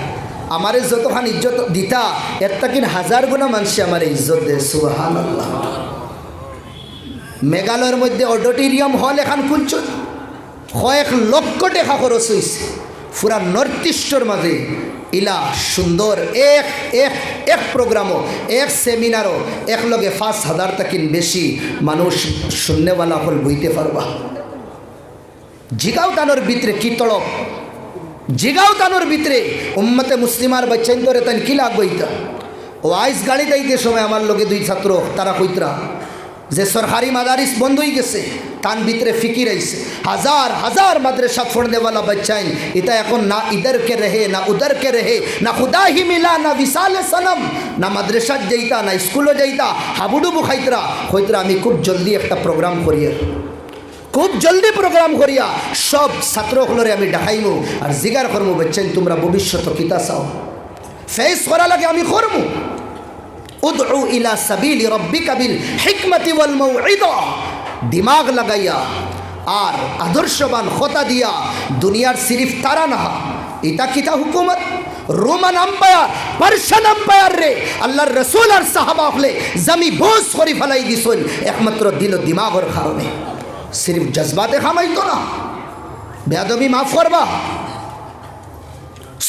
हमारे जतखान इज्जत दीता एर तकिन 1000 गुना मानसे हमारे इज्जत दे सुबहानाल्लाह मेघालयर मध्य ऑडिटोरियम हल एखान खुलछ कয়েক লক্ষ টাকা খরচ হইছে পুরা নর্থ ইস্টর মাঝে इला सुंदर एक एक एक प्रोग्रामो एक सेमिनारो एक लगे 5000 तकिन बेशी मानुष सुनने वाला हल बইতে পারবা जिगाव तानोर भितरे की तड़प जिगाव तानोर भितरे उम्मते मुस्लिमार बच्चन तोरे तन की लागबइता ओ आइस गाड़ी दाइते समय आमार लगे 2 छात्र तारा कइतरा যে সরকারি মাদারিস বন্ধ হয়ে গেছে তান ভিতরে ফিকির আইছে হাজার হাজার মাদ্রাসা পড়নে वाला बच्चाइन এটা এখন না ইধর কে রহে না উধর কে রহে না খুদা হি মিলা না বিসাল সনম না মাদ্রাসা যাইতা না স্কুলে যাইতা হাবুডুবু খাইতরা কইতরা আমি খুব জলদি একটা প্রোগ্রাম করিয়া খুব জলদি প্রোগ্রাম করিয়া সব ছাত্রগুলোরে আমি ডাকাইমু আর জিগার করমু বচ্চাইন তোমরা ভবিষ্যৎ কিতা চাও ফেস করা লাগে আমি করবো। উদউ ইলা সাবিলি রব্বিকা বিল হিকমতি ওয়াল মাউইদা, দিমাগ লাগাইয়া আর আদর্শবান খতা দিয়া দুনিয়ার সিরিফ তারা না। এটা কিতা হুকুমত? রোমান আম্পায়ার, পার্সিয়ান আম্পায়ার রে আল্লাহর রসুল আর সাহাবা হলে জমি বোঝ করে ফেলাই দিছেন একমাত্র দিল দিমাগর কারণে। সিরিফ জজবাতে খামাইতো না। বেয়াদবি মাফ করবা,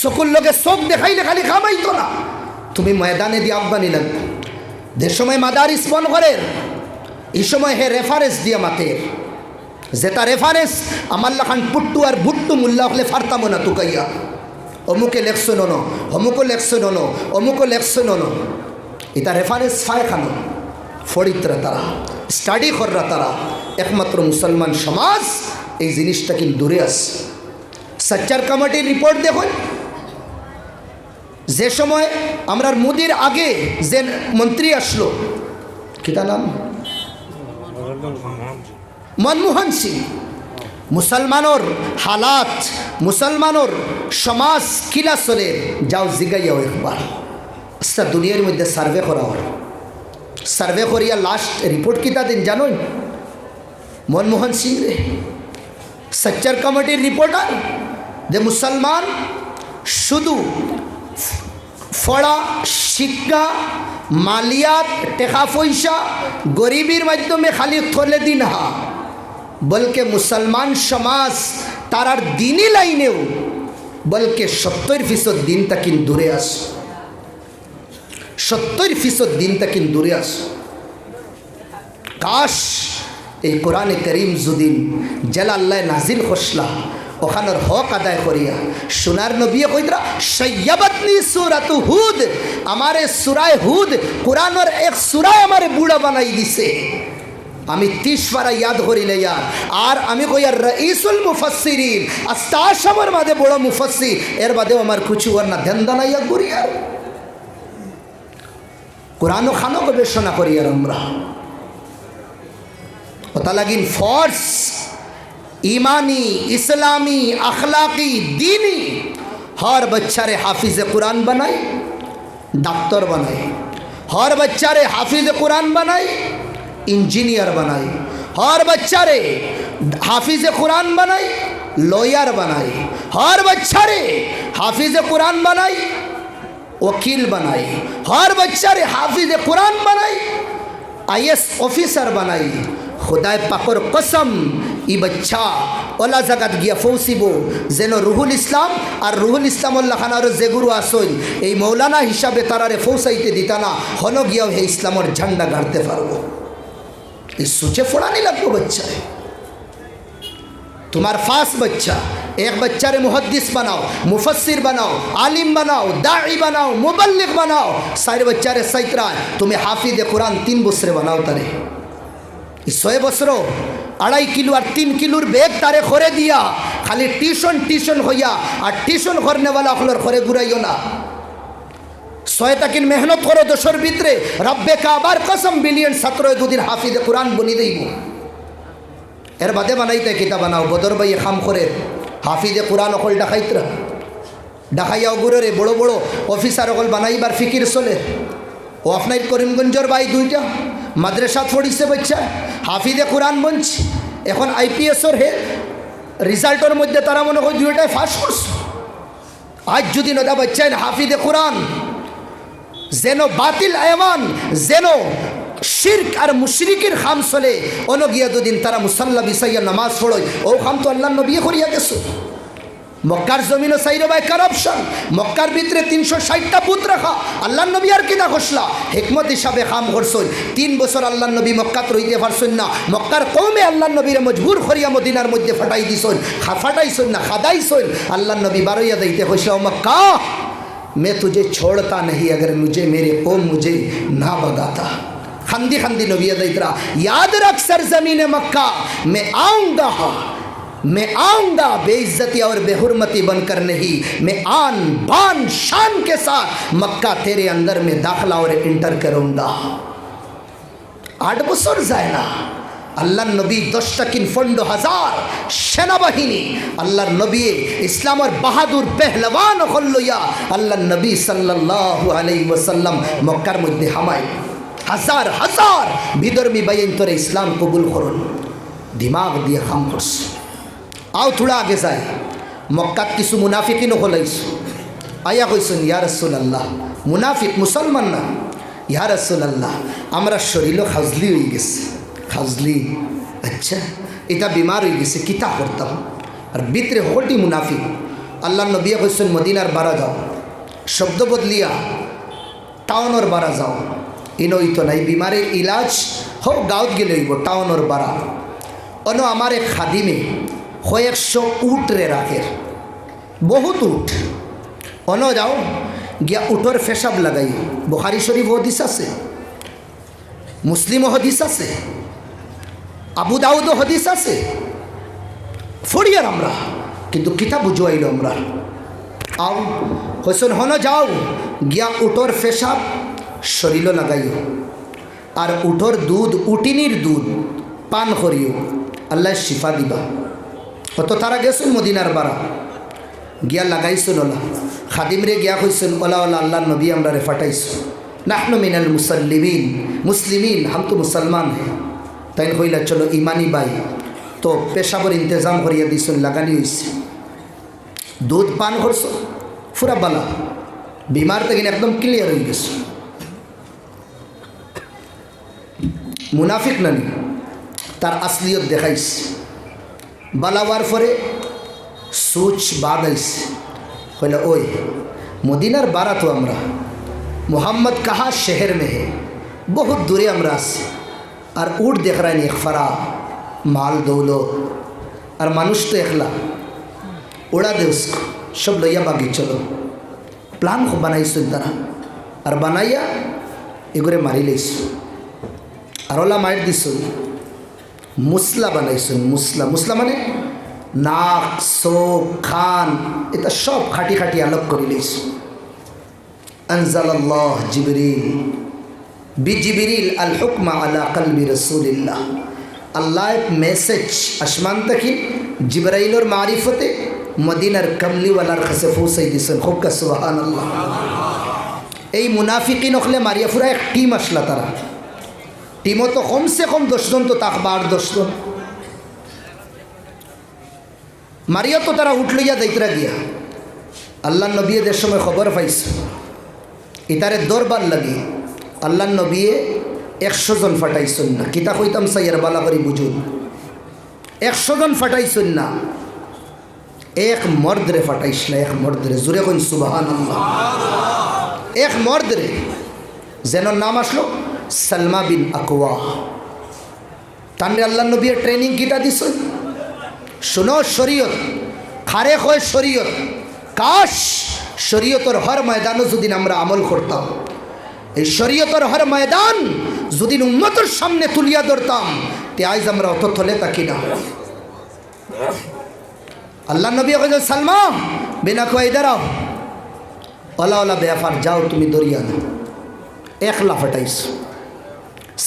সকল লোকে চোখ দেখাইলে খালি খামাইতো না। তুমি ময়দানে দিয়ে আফগানি লাগবে। যে সময় মাদারিস বন করে এই সময় হে রেফারেন্স দিয়ে মাতে, যেটা রেফারেন্স আমার লাখান পুট্টু আর ভুট্টু মুল্লা হলে ফারতাম না তুকাইয়া অমুকে লেখছো ননো, অমুকও লেখছো ননো, অমুকও লেখছো ননো। এটা রেফারেন্স ফায় খানো ফরিদরা তারা স্টাডি কররা তারা। একমাত্র মুসলমান সমাজ এই জিনিসটা কিন্তু দূরে আছে। সচ্চার কমিটির রিপোর্ট দেখুন, যে সময় আমরা মোদির আগে যে মন্ত্রী আসলো, কিতা নাম, মনমোহন সিং, মুসলমানর হালাত, মুসলমানর সমাজ কিলা চলে যাও জিগাইয়াও একবার। আচ্ছা দুনিয়ার মধ্যে সার্ভে করা হয়, সার্ভে করিয়া লাস্ট রিপোর্ট কিতা দিন জানোই? মনমোহন সিং রে সচ্চার কমিটির রিপোর্টার যে মুসলমান শুধু ফড়া শিক্ষা মালিয়াত টেকা পয়সা গরিবীর মাধ্যমে খালি থলে দিন হা, বলকে মুসলমান সমাজ তারার দিনই লাইনেও বলকে 70% দিনটা কিন্তু দূরে আস, 70% দিনটা কিন্তু দূরে আস। কাশ এই কোরআনে করিম যদিন জেলা আল্লাহ নাজিল খসলা ওখানের হক আদায় করিয়া সোনার নবী কইরা সৈয়বতনি সূরাতু হুদ, আমারে সূরায়ে হুদ কোরআনের এক সূরায় আমারে বুড়া বানাই দিছে। আমি 30 বারা ইয়াদ করিলে ইয়ার, আর আমি কই আর রাইসুল মুফাসসিরিন আস্তাশামর মাঝে বড় মুফাসসির, এর বাদেও আমার কিছু আর না ধ্যান দানাইয়া করিয়া কোরআন ও খানো গবেষণা করিয়ার আমরা পতা লাগিন ফোর্স ईमानी इस्लामी अखलाकी दीनी हर बच्चा रे हाफिज कुरान बनाए, डॉक्टर बनाए, हर बच्चा रे हाफिज कुरान बनाए, इंजीनियर बनाए, हर बच्चा रे हाफिज कुरान बनाए, लॉयर बनाए, हर बच्चा रे हाफिज कुरान बनाए, वकील बनाए, हर बच्चा रे हाफिज कुरान बनाए, IAS ऑफिसर बनाए। खुदाय पाकर कसम ই বাচ্চা ওলা জাগাত গিয়া ফৌসিব যেন রুহুল ইসলাম আর রুহুল ইসলামুল্লাহ খানার যে গুরু আসইন এই মৌলানা হিসাবে তারারে ফৌসাইতে দিতা না, হন গিয়াও হে ইসলামের ঝান্ডা গাড়তে পারবো। এই সোচে ফোড়ানি লাগবো বাচ্চায়। তোমার 5 बच्चा, एक बच्चा रे मुहद्दिस बनाओ, मुफस्सिर बनाओ, आलिम बनाओ, दाई बनाओ, मुबल्लिग बनाओ, 4 बच्चा रे सैतरा तुम्हें हाफिज कुरान 3 बसरे बनाओ तारे 100 বছর 2.5 কিলো আর 3 কিলোর বেগ তারে করে দিয়া খালি টিউশন হইয়া আর টিউশন করনে वाला হলর করে ঘুরাইও না। 100 তাকিন মেহনত করো দশর ভিতরে রব্বে কাবার কসম বিলিয়ন 17 দুদিন হাফিজ কুরআন বনি দেইব। এর বাদে বানাইতে কিতাব বানাও বদর ভাই খাম করে হাফিজ কুরআন অকল ডাকাইতরা ডাকাইয়া গুররে বড় বড় অফিসার অকল বানাইবার ফিকির চলে। ও আপনার করিমগঞ্জের ভাই 2টা মাদ্রাসা পড়িছে বাচ্চা হাফিজে কোরআন বনছে, এখন IPSর হে রেজাল্টের মধ্যে তারা মনে হয় 2টাই ফার্স্ট করছে। আজ যদি নদা বাচ্চা হাফিজে কোরআন যেন বাতিল আয়মান যেন শিরক আর মুশরিকের খাম চলে, অনগিয়া দুদিন তারা মুসাল্লা বিসাইয়া নামাজ পড়য়, ও খাম তো আল্লাহ নবী করিয়া গেছো। মক্কার জমিনও চাইরো ভাই কারাপশন, মক্কার ভিতরে 360টা পুত রাখা আল্লাহ নবী আর কিনা ঘোষলা হিকমত হিসাবে কাম করছেন। 3 বছর আল্লাহ নবী মক্কাত রইতে পারছেন না, মক্কার কওমে আল্লাহ নবীর মজবুর করিয়া মদিনার মধ্যে ফাটাই দিছেন, ফাটাইছেন না খাদাইছেন। আল্লাহ নবী বারইয়া দিতে কইসা মক্কা मैं तुझे छोड़ता नहीं अगर मुझे मेरे कौम मुझे ना भगाता। खंदी खंदी नबी दैतरा याद रख सरजमीन मक्का मैं आऊँगा बेइज्जती और बेहुरमती बनकर नहीं, मैं आन बान शान के साथ मक्का तेरे अंदर में दाखिला और इंटर करूँगा। 8 বছর যায় না আল্লাহর নবী 10টা কিন 15,000 সেনাবাহিনী আল্লাহর নবী ইসলামের বাহাদুর পেহলওয়ান হল্লইয়া আল্লাহর নবী সাল্লাল্লাহু আলাইহি ওয়াসাল্লাম মক্কার মধ্যে হামায় হাজার হাজার বিধর্মী বাইন তোরে ইসলাম কবুল করুন দিমাগ দিয়ে কাম করছে। আও থোড়া আগে যায় মক্কাত কিছু মুনাফিকিন হলাইছ আয়া কইছেন ইয়া রাসূলুল্লাহ মুনাফিক মুসলমান না ইয়া রাসূলুল্লাহ আমরা শরীরও খাজলি হয়ে গেছে খাজলি আচ্ছা এটা বিমার হয়ে গেছে কিতা করতাম আর ভিতরে হটি মুনাফিক আল্লাহ নবী কইছেন মদিনার বারা যাও শব্দ বদলিয়া টাউনের বারা যাও ইনই তো নাই বিমারের ইলাজ হোক গাঁৱত গেলে হইব টাউনের বারা অন আমার এক খাদিমে 100 উট রে রাখের বহুত উট অন যাও গিয়া উটর ফেসাব লাগাই বুখারী শরীফ হাদিস আছে মুসলিম হাদিস আছে আবু দাউদ হাদিস আছে ফড়িয়ার আমরা কিন্তু কিতাব বুঝাইল আমরা আও হোসেন হন যাও গিয়া উটর ফেসাব শরীর লাগাইও আর উটর দুধ উটিনির দুধ পান করিও আল্লাহ শিফা দিবা অত তারা গেছেন মদিনার বারা গিয়া লাগাইছেন ওলা খাদিমরে গিয়া কইছেন ওলা ওলা আল্লাহ নবী আমরা রে ফাটাইছো নাহনু মিনাল মুসলিমিন হাম তো মুসলমান হে তাই কইলা চলো ইমানি বাই তো পেশাবর ইন্তজাম করিয়া দিছেন লাগানি হয়েছে দুধ পান করছো পুরা বালা বিমার থেকে একদম ক্লিয়ার হয়ে গেছে মুনাফিক নানি তার আসলিয়ত দেখাইছে বালাওয়ার পরে সোচ বাদ আইছে কইলা ওই মদিনার বারা তো আমরা मोहम्मद कहा शहर में है बहुत दूरे हमरा से और ऊट देख रहा है फरा माल दौलत और मनुष्य तो एकला उड़ा दे उसको सब लैया बागी चलो प्लान को बनाई सुनता और बनाइया एगोरे मारी लैस और ओला मार दिस मुसला बनाई मुसला मुसला माने नाक चोख खान এটা सब खाटी खाटी अलग कर लैस अनज़लल्लाह जिब्रील अल हुक्म अला क़ल्बि रसूलिल्लाह अल्लाह एक मैसेज आसमान तक जिब्राइल और मारिफते मदीनार कमली वालार खसफो सैदिसन खूब का सुबहान अल्लाह এই মুনাফিকিন হলে মারিয়া ফুরা এক টিম আসলা তারা টিমও তো কমসে কম 10 জন তো তাকবার 10 জন মারিয়া তো তারা উঠলইয়া যাইতরা গিয়া আল্লাহ নবী এর সময় খবর পাইছে ইতারে দরবার লাগি আল্লাহ নবী 100 জন ফাটাইছেন না কিতা কইতাম সাইয়ার বালা করি বুঝুন 100 জন ফাটাইছেন না এক মর্দ রে ফাটাইছলা এক মর্দ রে জোরে কইন সুবহানাল্লাহ এক মর্দ রে যেন নাম আসলো সালমা বিন আকওয়া তানরে আল্লাহ নবী ট্রেনিং কিটা দিছে শুনো শরীয়ত খারে হয় শরীয়ত কাশ শরীয়তের হর ময়দানও যদি আমরা আমল করতাম এই শরীয়তের হর ময়দান যদি উম্মতের সামনে তুলিয়া ধরতাম তে আজ আমরা অত তলে থাকি না আল্লাহ নবী কইলেন সালমা বিনা কই দাঁড়াও ওলা ওলা বেফার যাও তুমি দরিয়া না একলা ফাটাইছ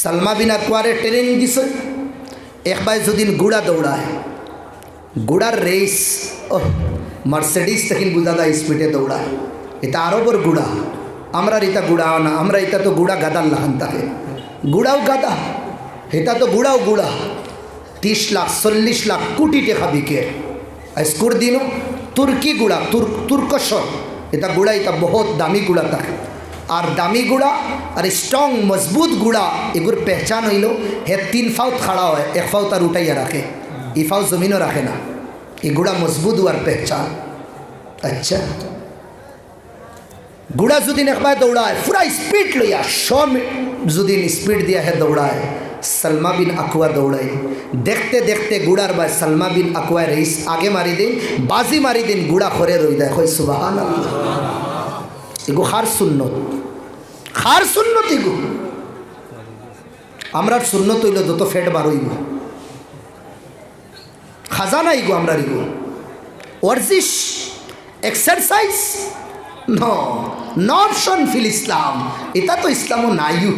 সালমা বিনা কোয়ারে ট্রেনিং দিছে একবার যদিন গুড়া দৌড়ায় গুড়ার রেস ও মার্সিডিজ তখন বুঝাদা স্পিডে দৌড়ায় এটা আরবর গুড়া আমরা এটা গুড়াও না আমরা এটা তো গুড়া গাদার লাহান থাকে গুড়াও গাদা এটা তো গুড়াও গুড়া 30 লাখ 40 লাখ কোটি টাকা বিকে স্কুর দিন তুর্কি গুড়া তুর্কশর এটা গুড়া এটা বহুত দামি গুড়া থাকে আর দামি গুড়া আর স্ট্রং মজবুত গুড়া এগুর পেহচান হইল হে 3 ফাউত খাড়া হয় 1 ফাউত আর উঠাইয়া রাখে ই ফাউত জমিনও রাখে না এই গুড়া মজবুত হওয়ার পেহচান আচ্ছা গুড়া যদি একবার দৌড়ায় পুরা স্পিড লইয়া 100 যদি স্পিড দিয়া হে দৌড়ায় সালমা বিন আকওয়া দৌড়ায় দেখতে দেখতে গুড়ার বাই সালমা বিন আকওয়া রেস আগে মারি দিন বাজি মারি দিন গুড়া খরে রই দেয় কই সুবহানাল্লাহ এগো খার সুন্নত এগো আমরা সুন্নত হইল যত ফেট বার হইব খাজানা ইগো আমরা ইগো ওয়ার্জিশ এক্সারসাইজ নো অপশন ফিল ইসলাম এটা তো ইসলামও নাইও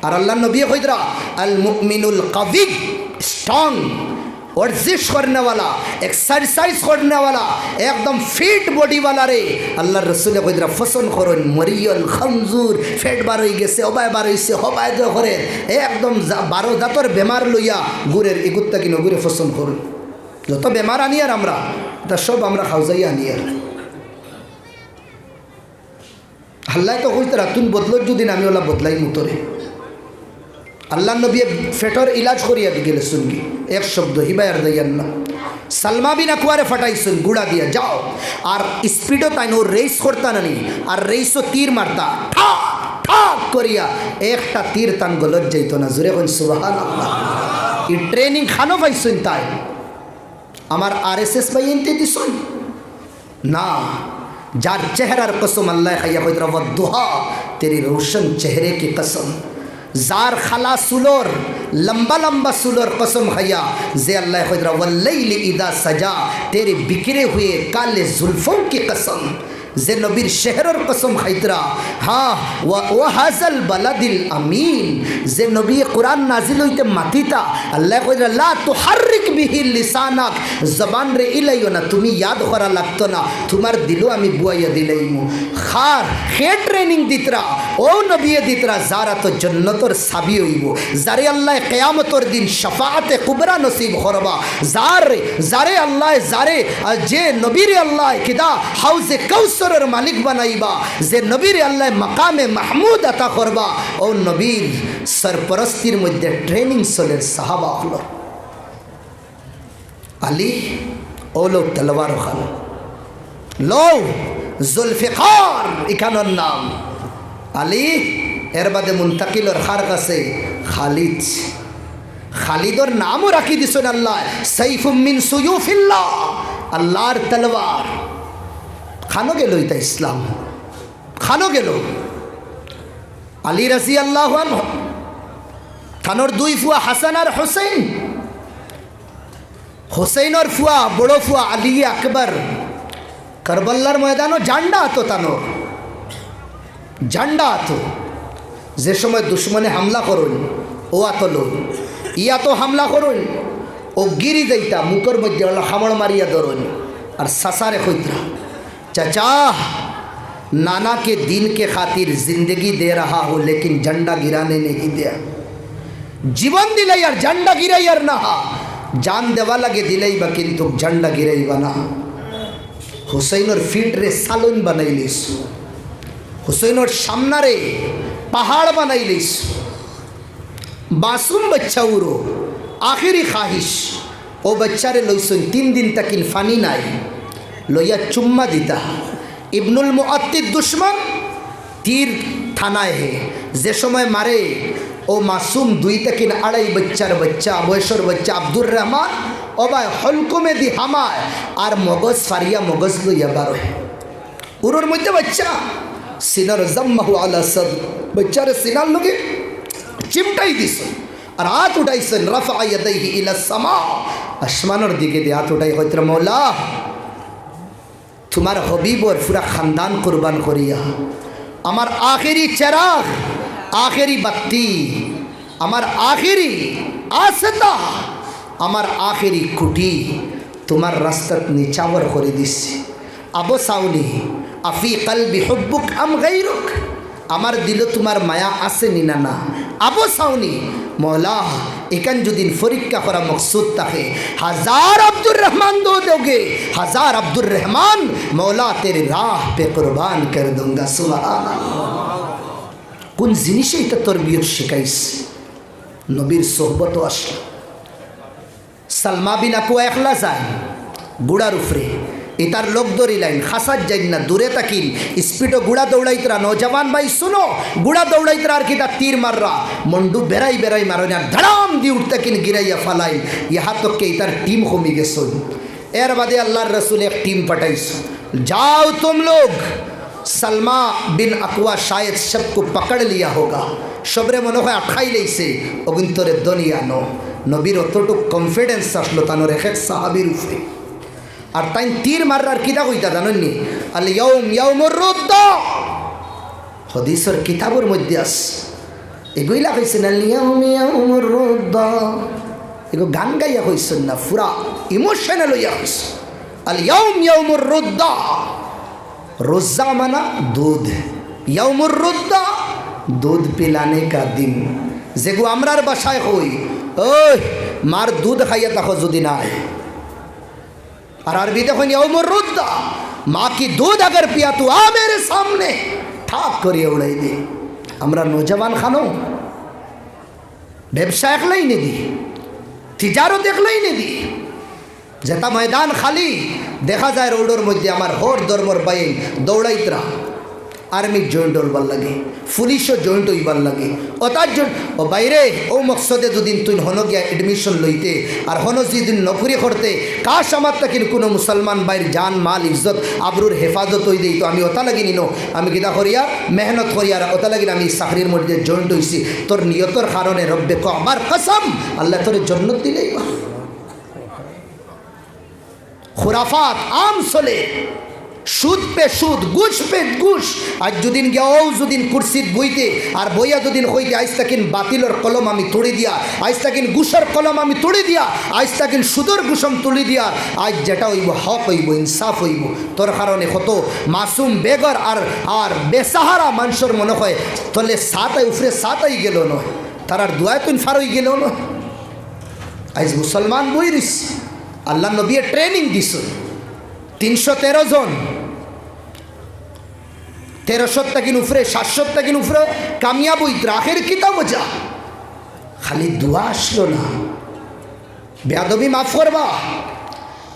আর আল্লাহ নবী কইদরা আল মুমিনুল কাবি स्ट्रॉन्ग वर्जिश करने वाला एक्सरसाइज करने वाला एकदम फिट बॉडी वाला रे अल्लाह रसूल कइरा फसन करन मरियल खंजूर फेट বার হই গেছে অবায় বার হইছে হবায় দ করে একদম 12 জাতর বেমার লইয়া গুরের ইগুত্তা কিনো গুরে ফসন করুন যত বেমার আনি আর আমরা তা সব আমরা খাওয়াই আনি আর আল্লাহ তো কইতরা তুমি বদল যদি আমি ওলা বদলাই মুতরে আল্লাহ নবী ফেটর ইলাজ করিয়া গেলে শুনবি এক শব্দ হিবায়ার দেয়ান না সালমা বিন আকওয়ারে ফাটাইছেন গুড়া দিয়া যাও আর স্পিডও তাই নো রেস করতা না নি আর রেসও তীর মারতা ঠাক ঠাক করিয়া একটা তীর তান গলত যাইতো না জোরে কোন সুবহানাল্লাহ এই ট্রেনিং খানো পাইছেন তাই আমার আরএসএস ভাই এনতে দিছুন না যার চেহারার কসম আল্লাহ খাইয়া কইতরা ওয়াদুহা তেরি রোशन चेहरे की कसम जार खाला सुलोर लंबा लंबा सुलोर कसम खैया जे अल्लाह खुदरा वल्लैली इदा सजा तेरे बिखरे हुए काले जुल्फों की कसम जे नबीर शहरर कसम खैतरा हाँ व हाजल बलदिल अमीन जे नबी कुरान नाजिल होइते मातिता अल्लाह खुदरा ला तुहर्रिक बिहि लिसानक जबान रे इलाइयो ना तुमी याद करा लागतो ना तुम्हार दिलो आमी बुआइया दिलाइमु खार खे ट्रेनिंग दितरा ओ नबी दितरा जारा तो जन्नतर साबी हইব जारे अल्लाह कियामतर दिन शफाअते कुबरा नसीब करबा जारे अल्लाह जारे जे नबीर अल्लाह किदा हाउजे कौसरर मालिक बनाइबा जे नबीर अल्लाह मकामे महमूद अता करबा ओ नबीर सरपरस्तिर मध्य ट्रेनिंग चले साहाबा हलो अली ओ लोग तलवार खान लो जुल्फिकार इकानर नाम আলী এর বাদে মুন্তাকিলর খার কাছে খালিদ খালিদর নামও রাখি দিছেন আল্লাহ সাইফুম মিন সুয়ুফিল্লাহ আল্লাহর তলোয়ার খানো গেল এটা ইসলাম খানো গেল আলী রাদিয়াল্লাহু আনহু খানোর দুই ফুয়া হাসান আর হুসাইন হুসাইনের ফুয়া বড় ফুয়া আলী আকবর কারবালার ময়দানও জান্ডা তো তানো জান্ডা আতো যে সময় দুশ্মনে হামলা করুন ও আতলো ইয়া তো হামলা করুন ও গিরি যাইতা মুখের মধ্যে হামড় মারিয়া ধরুন আর সাসারে কইতরা चाचा नाना के दीन के खातिर जिंदगी दे रहा हो लेकिन झंडा गिराने नहीं दिया जीवन दिलाई यार झंडा गिराई यार ना जान देवा लगे दिलाई बा किंतु झंडा गिराई बना हुसैनर फीट रे सालुन बनाइलिस हुसैनर सामना रे पहाड़ बनाइलिस मासूम बच्चा उरो आखिरी ख्वाहिश ओ बच्चा रे लइसन 3 दिन तक फानी नाई लोया चुम्मा दीता इब्नुल मुअत्तिद दुश्मन तीर थानाয় है जे समय मारे ओ मासूम 2 থেকে 2.5 बच्चार बच्चा बयसर बच्चा আব্দুর রহমান ওবাই হলকুমে দি হামায় আর মগজ ফারিয়া মগজ লইয়া বারো উরুর মধ্যে বাচ্চা সিনার জাম্মাহু আলা সাদ বাচ্চার সিনার লগে চিমটাই দিছ আর হাত উঠাইছেন রাফা ইয়াদাইহি ইলা সামা আসমানের দিকে দিয়ে হাত উঠাই কইতে মওলা तुम्हार हबीब और पूरा ख़ानदान कुर्बान करिया हमार आखिरी चिराग आखिरी बत्ती हमार आखिरी आस्था हमार आखिरी कुटी तुम्हार रास्तत निचावर कर दिस अबो साउनी अफी कल्बी हुब्बुक अम गैरुक हमार दिलो तुम्हार माया आसे निना ना अबो साउनी मौला एकान जो दिन फरीक्का करा मकसूद ताके 1000 अब्दुर रहमान दो दोगे 1000 अब्दुर रहमान मौला तेरे राह पे कुर्बान कर दूंगा सुभान अल्लाह कुन जिनिसे इता तरबियत शिखाइस नबीर सोहबत आसला सलमा बिन अकुआ एकला যায় গুড়ার উপরে इतार लोक दौड़ी लाइन खासा जाइन ना दूरे तकिन स्पीडो गुड़ा दौड़ाइतरा नौजवान भाई सुनो गुड़ा दौड़ाइतरा और किता तीर मार रहा मंडू बेराई बेराई मारो ना धड़ाम दी उठता किन गिराइया फलाई यहाँ तक के इतार टीम खमी गे सुन एर बादे अल्लाह रसूल एक टीम पटाइस जाओ तुम लोग सलमा बिन अकुआ शायद सबको पकड़ लिया होगा सबरे मनोह अठाई लैसे अगिंतरे दुनिया नो नबीर अतटुक कन्फिडेंस आसलो तानोर एक साहाबीर उपरे और ताइन तीर मार्रार किता कइता जानेनনি अल यौम यौमुर रुद्दा हदीसर किताबर मध्य आस एगुइला कइছেন अल यौम यौमुर रुद्दा এগো গান গাইয়া হইছেন না, পুরা ইমোশনাল হইয়া হইস। আল ইয়াউম ইয়াউমুর রুদ্দা, রোজা মানা দুধ, ইয়াউমুর রুদ্দা দুধ পিলানে কা দিন। যেগু আমরার বাসায় হই, ওই মার দুধ খাইয়া তাকো যদি নাই। আর আরবিতে হইনি ইয়াউমুর রুদ্দা, মা কি দুধ আগর পিয়া তু আ মেরে সামনে, ঠাক করিয়ে উড়াই দে। আমরা নৌজওয়ান খানো ব্যবসা একলাই নে দি, তিজারত একলাই নে দি, যেটা ময়দান খালি দেখা যায় রোডের মধ্যে আমার হর ধর্মর বাইন দৌড়াইতরা আর্মির জয়েন্ট হইবার লাগে, পুলিশও জয়েন্ট হইবার লাগে। ও তার জন্য ও বাইরে ও মকসদে দুদিন তুই হন গিয়া এডমিশন লইতে আর হন যেদিন নকরি করতে, কাশ আমার তাকিন কোনো মুসলমান বাইর জান মাল ইজ্জত আবরুর হেফাজত হই দেই। তো আমি ওটা লাগি নিনো, আমি কিতা করিয়া মেহনত করিয়ার ওটা লাগিন আমি চাকরির মধ্যে জয়েন্ট হইছি। তোর নিয়তর কারণে রব্বে ক আমার কসম আল্লাহ তোর জন্নত দিলেই বা। খুরাফাত আম চলে, সুদ পে সুদ, ঘুষ পে ঘুষ। আজ যদিন গিয়াও যদিন কুরসিত বইতে আর বইয়া যদিন হইতে আইস তাকিন বাতিলর কলম আমি তুড়ি দিয়া, আইস তাকিন ঘুষের কলম আমি তুড়ি দিয়া, আইস তাকিন সুদর ঘুষম তুলি দিয়া। আজ যেটা হইব হক হইব, ইনসাফ হইব। তোর কারণে কত মাসুম বেগর আর আর বেসাহারা মানুষের মনে হয় তলে সাতাই উফরে সাতাই গেল নয়, তার দুয়ায় তুই ফারই গেল নয়। আজ মুসলমান বই রিস আল্লাহ নবী ট্রেনিং দিস 313 জন, 1300 তাকিন উফরে 700 তাকিন উফরে কামিয়াব হইত আখের কিতাব যা। খালি দোয়া আসলো না, বেয়াদবি মাফ করবা,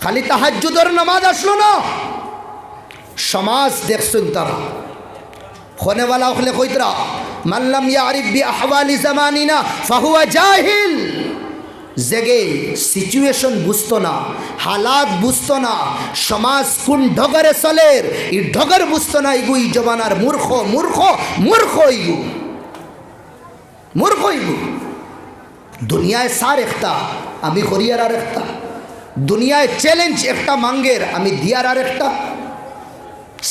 খালি তাহাজ্জুদের নামাজ আসলো না। সমাজ দেখছেন তারা খনেওয়ালা হলে কইতরা মাল্লাম ইয়ারিফ বি আহওয়ালি জামানিনা ফাহুয়া জাহিল। জেগে সিচুয়েশন বুঝতো না, হালাত বুঝতো না, সমাজ কোন ঢগরে চলের এই ঢগর বুঝতো না। ইগু এই জমানার মূর্খ মূর্খ মূর্খ, ইগু মূর্খ, ইগু দুনিয়ায় সার একটা আমি করিয়ার আর একটা, দুনিয়ায় চ্যালেঞ্জ একটা মাঙ্গের আমি দিয়ার আর একটা।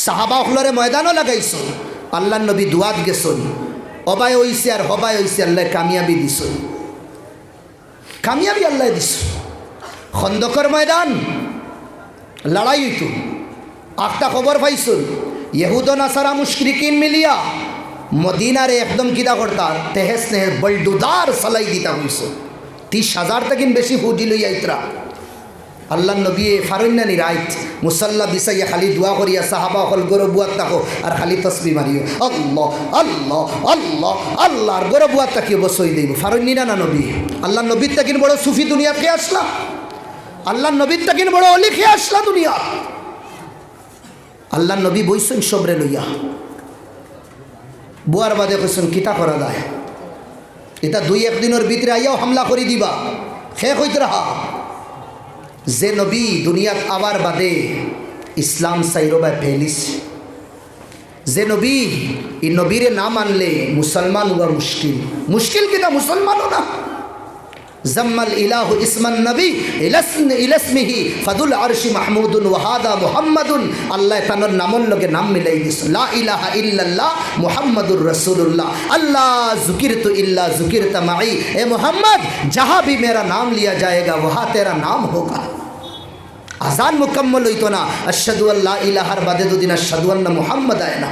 সাহাবা হলরে ময়দানও লাগাইছ, আল্লাহ নবী দুয়াত গেছন, অবায় হইছে আর হবায় হইছে, আল্লাহ কামিয়াবি দিছ, কামিয়াবি আল্লাহ দিস। খন্দকর ময়দান লড়াই হইত, একটা খবর পাইছুন ইহুদ নাসারা মুশরিকিন মিলিয়া মদিনারে একদম কিদা করতা তেহেস নেহে বলডুদার সালাই দিতা হইছ। 30,000 তাকিন বেশি ফুজি লইয়া ইতরা। আল্লাহ নবী ফারন্যানি রাইত মুসাল্লা বিছাইয়া খালি দোয়া করিয়া সাহাবা হল গরবুয়াত তাকো আর খালি তসবি মারিও আল্লাহ আল্লাহ আল্লাহ আল্লাহ আর গরবুয়াত তাকিয়ে বসই দেব। ফারন্যি না নবী, আল্লাহ নবীর তাকিন বড় সুফি দুনিয়া খেয়ে আসলা, আল্লাহ নবীর তাকিন বড় অলি খেয়ে আসলা দুনিয়া। আল্লাহ নবী বইছেন সবরে লইয়া, বুয়ার বাদে কইছেন কিতা করা যায়, এটা 2-1 দিনের ভিতরে আইয়াও হামলা করে দিবা, খে হইতে রাহা। যে নবী দুনিয়াত আবার বাদে ইসলাম সাইরবায় ফেলিস, যে নবী এই নবীরে না মানলে মুসলমান হওয়া মুশকিল, মুশকিল কিনা মুসলমানও না। জাম্মাল ইলাহু ইসমান নবী ইলাসমিহি ফাদুল আরশি মাহমুদুন ওয়াহাদা মুহাম্মাদুন। আল্লাহ তানোর নামর লগে নাম মিলাই দিস, লা ইলাহা ইল্লাল্লাহ মুহাম্মাদুর রাসূলুল্লাহ। আল্লাহ যুকিরতু ইল্লা যুকিরতা মাই, এ মুহাম্মদ जहाँ भी मेरा नाम लिया जाएगा वहाँ तेरा नाम होगा। আজান মুকম্মল হইতো না আশহাদু আল্লা ইলাহার বাদে দুদিন আশহাদু আন্না মুহাম্মদ আয় না,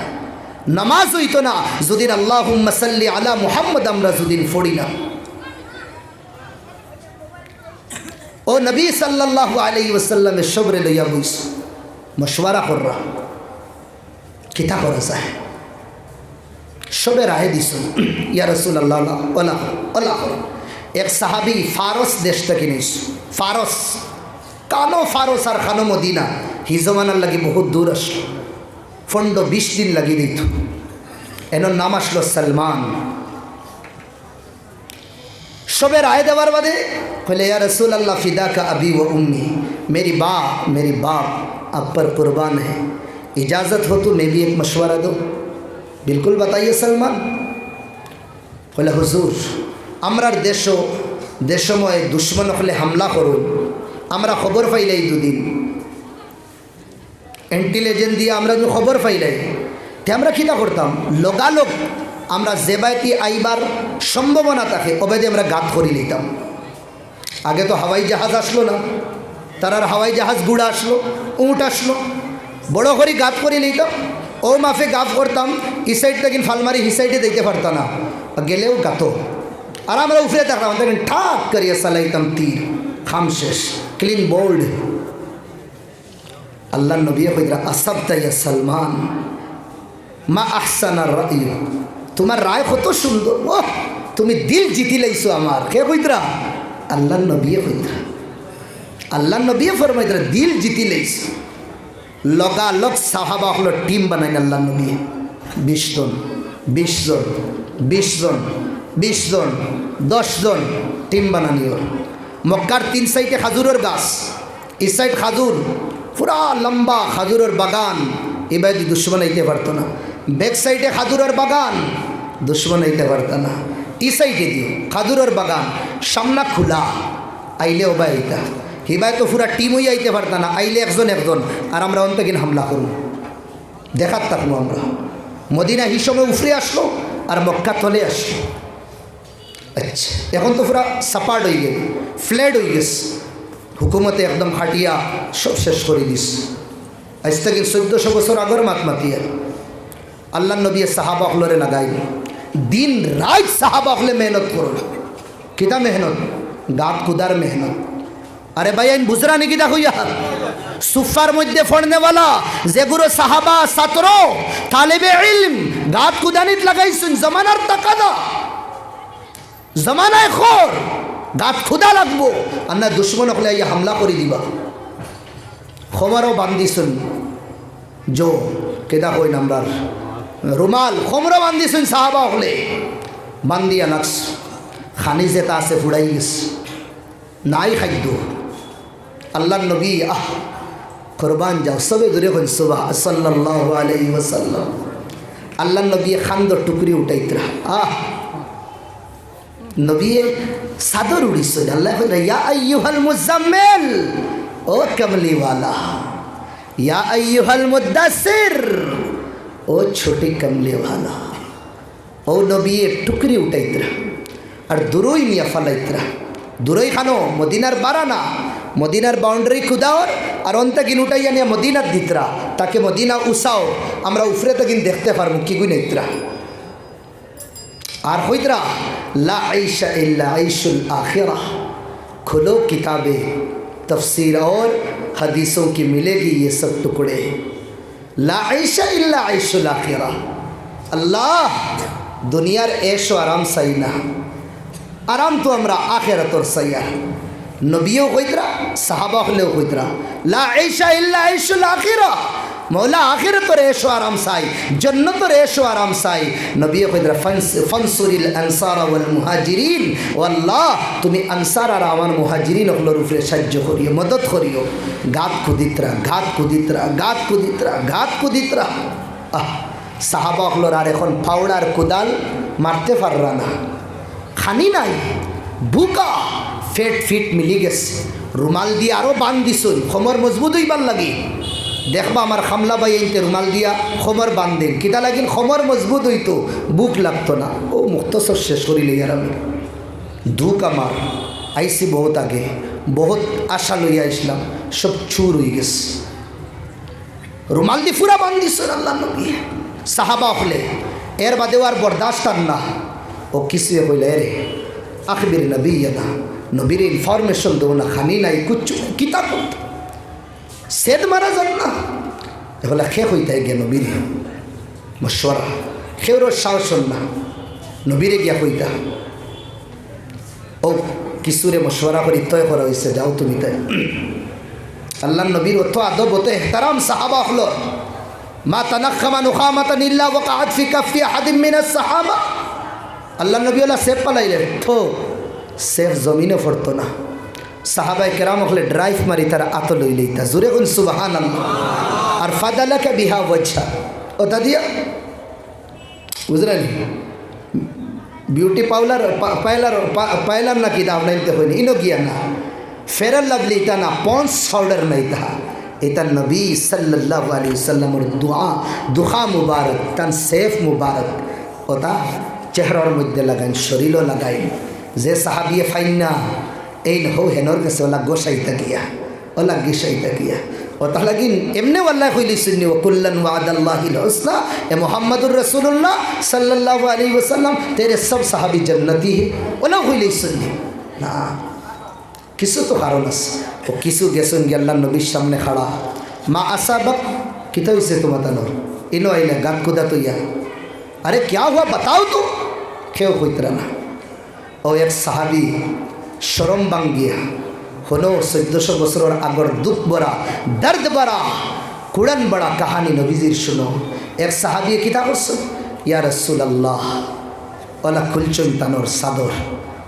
নামাজ হইতো না যদিন আল্লাহুম্মা সাল্লি আলা মুহাম্মদ আমরা যদিন পড়ি না। ও নবী সাল্লাল্লাহু আলাইহি ওয়াসাল্লামের সবরে লইয়া বইস মশওয়ারা কররা কিতা করা যায়, সবে রাহে this yeah Rasulullah OLA OLA. এক সাহাবি ফারস দেশ থেকে নিস, ফারস কানো ফারস আর খানো মদিনা হিজমানার লাগি বহুত দূর আসলো, 15-20 দিন লাগিয়ে দিত। এনার নাম আসলো সলমান। সবে রায় দেওয়ার বাদে বলে ইয়া রাসূলুল্লাহ ফিদাকা আবি व उम्मी, मेरी बाप आप पर कुर्बान है, इजाज़त हो तो मैं भी एक मशवरा दो। बिल्कुल बताइए सलमान। बोले हुजूर আমরার দেশময় দুশ্মন হলে হামলা করুন, আমরা খবর পাইলাই দুদিন ইন্টেলিজেন্স দিয়ে আমরা যদি খবর পাইলাই তে আমরা কিনা করতাম লগালগ আমরা জেবাইতি আইবার সম্ভাবনা থাকে অবেদে আমরা গাত করি লইতাম। আগে তো হাওয়াই জাহাজ আসলো না, তারার হাওয়াই জাহাজ গুড়া আসলো, উঁট আসলো, বড় করে গাপ করে নিতাম, ও মাফে গাপ করতাম, ই সাইড থেকে ফালমারি হি সাইডে দিতে পারতাম না, গেলেও গাতো। আর আমরা উফরে থাকলাম, দেখেন ঠাক করিয়ে চালাইতাম তীর, খাম শেষ, ক্লিন বোল্ড। আল্লাহ নবী কইরা আসাবতা ইয়া সালমান মা আহসানার রায়, তোমার রায় কত সুন্দর, ও তুমি দিল জিতি লাইছো আমার। কে কইতরা? আল্লাহ নবী কইতরা, আল্লাহ নবী ফরমাইতরা দিল জিতি লাইছো। লগালগ সাহাবা হলো টিম বানাইন আল্লাহ নবী, 20 জন 20 জন 20 জন 20 জন 10 জন টিম বানানি। ওর মক্কার 3 সাইডে খাজুরের গাছ, এই সাইড খাজুর, পুরা লম্বা খাজুরের বাগান, এবার দুশ্মন আইতে পারতো না। ব্যাক সাইডে খাজুরের বাগান, দুশ্মন আইতে পারতো না। ই সাইডে দিও খাজুরের বাগান, সামনা খোলা, আইলে ওবা আইতা, হিবাই তো পুরা টিমই আইতে পারতো না, আইলে একজন একজন, আর আমরা অন্তকিন হামলা করব, দেখার থাকবো আমরা। মদিনা হিসেবে উফরে আসলো আর মক্কা তলে আসলো। আচ্ছা, এখন তো পুরা সাপাট হয়ে গেল, ফ্ল্যাট হয়ে গেছে, হুকুমতে একদম খাটিয়া সব শেষ করে দিস। আজ থেকে 1400 বছর আগর মাতমাতিয়া আল্লাহ নবী সাহাবা হলরে লাগাইল, দিন রাত সাহাবা হলে মেহনত করল। কিতা মেহনত? গাত কুদার মেহনত। আরে ভাই আইন বুঝরা নাকি দেখো ইয়া সুফার মধ্যে ফড়নেওয়ালা যেগুলো সাহাবা ছাত্র তালেবে ইলম গাত কুদানিত লাগাইছেন, জমানার তাকাদা, জমানায় খোর, গাত খুদা লাগবো, আর না দুশ্মন হলে ইয়া হামলা করে দিবা। খবরও বান্ধিছেন জো কেদা কই নাম্বার রুমাল, খমরও বান্ধিছেন সাহাবা হলে, বান্ধিয়া নাকস খানি যেটা আছে ফুড়াই গেছে, নাই খাদ্য। আল্লাহ নবী কোরবান যাও, সবে দূরে হন সুবাহ সাল্লাল্লাহু আলাইহি ওয়াসাল্লাম। আল্লাহ নবী খান্দ টুকরি উঠাইতরা, নবী সাদর উড়িয়েছেন। আল্লাহ ইয়া আইয়ুহাল মুজাম্মিল, ও কমলিওয়ালা, ইয়া আইয়ুহাল মুদাসসির, ও ছোটি কমলিওয়ালা। ও নবী টুকরি উঠাইতরা আর দূরই মিয়া ফালাইতরা, দূরই খানো মদিনার বারানা, মদিনার বাউন্ডারি খুদাওর, আর অন্তকিন উঠাইয়া নিয়ে মদিনার দিতরা, তাকে মদিনা উসাও, আমরা উফরে তকিন দেখতে পারবো কি গুণ ইতরা। আর হইতরা লা আইশা ইল্লা আইশুল आखिरा, खोलो किताबें तफसीर और हदीसों की मिलेगी ये सब टुकड़े, ला आइशा इल्ला आइशुल आखिरा। अल्लाह दुनियार ऐश व आराम सही ना, आराम तो हमरा आखिरतोर सही। नबियों কইতরা, সাহাবা হলেও কইতরা লা আইশা ইল্লা আইশুল আখিরা, মওলা আখিরাতর এশো আরাম চাই, জান্নাতর এশো আরাম চাই। নবী কইতরা ফানসুরিল আনসার ওয়াল মুহাজিরিন, ও আল্লাহ তুমি আনসার আর আমার মুহাজিরিন হলোর উপরে সাহায্য করিও, মদত করিও। গাত কুদিতরা, গাত কুদিতরা, গাত কুদিতরা, গাত কুদিতরা। সাহাবা হলোর আর এখন ফাউড়ার কুদাল মারতে পাররা না, খানি নাই, বুকা ফেট ফিট মিলি গেছে, রুমাল দিয়ে আরও বান দিছুন, খমর মজবুত হইবার লাগে। দেখবা আমার খামলা ভাই আইতে রুমাল দিয়া খমর বান দিন, কিতা লাগিল খমর মজবুত হইতো, বুক লাগতো না। ও মুক্তসর শেষ করিলে আর আমি দুঃখ আমার আইসি বহুত আগে, বহুত আশা লইয়া আসলাম, সব চুর হয়ে গেছে। রুমাল দিয়ে পুরা বান দিছুন আল্লাহ নবী, সাহাবা হলে এর বাদেও আর বরদাস্ত না। ও কিছুয়ে কইলে রে আখবির নবী না, নবীর ইনফরমেশন দেবো না, খানি নাই কুচ্ছু কিতা করতো, সেদ মারা যান না। এগুলা খে হইতে গিয়া নবীর মশওয়ারা, খেউর সাহস না, নবীরে গিয়া কইতা ও কিছুরে মশওয়ারা করে তয় করা হয়েছে, যাও তুমি তাই। আল্লাহ নবীর অত আদব, অত এহতারাম সাহাবা হলো। মা তানাক্খামা নুখামাতান ইল্লা ওয়াকাআত ফি কাফি আহাদিম মিনাস সাহাবা। আল্লাহ নবী ওলা সেফ পালাইলেন, থো সেফ জমিনে পড়তো না। সাহাবাই কেরাম হলে ড্রাইভ মারি তারা আত লই লইতা, জোরে কোন সুবহানাল্লাহ। আর ফাদালাকা বিহা ওয়াজহা, ও দাদিয়া বুঝলেন বিউটি পাইলার নাকি দাম নাইতে হয়নি, ইনো গিয়া না ফেরার লাভলি ইতা না, পন্স পাউডার নাই তাহা, এটা নবী সাল্লাল্লাহু আলাইহি ওয়াসাল্লামের দুহা মুবারক, তান সেফ মুবারক ওটা চেহারার মধ্যে লাগাইন, শরীরও লাগাইন। যে সাহাবিয়ে ফাইন না এই হো হেনর গেছে ওলা গোসাইতা গিয়া ওলা গিসাইতা গিয়া ও তাহলে কি এমনি আল্লাহ কইলি শুনি ও কুল্লান ওয়াদাল্লাহিল হুসনা এ মুহাম্মাদুর রাসূলুল্লাহ সাল্লাল্লাহু আলাইহি ওয়াসাল্লাম তেরে সব সাহাবী জান্নতি হে ওলা কইলি শুনি না কিছু তো কারণ আছে ও কিছু গেছেন গিয়ে আল্লাহ নবীর সামনে খাড়া মা আসাবাক কিতা হইছে তোমার তানোর ইনো আইলা গাত কুদা তৈয়া अरे क्या हुआ बताओ तो क्यों होतरा ना और एक साहबी शरम बांग गया होनो 1400 बছর আগর दुख बड़ा दर्द बड़ा कुड़न बड़ा कहानी नबीजीर सुनो एक साहबी किताब सुन या रसूल अल्लाह ওলা খুলছন তানোর চাদর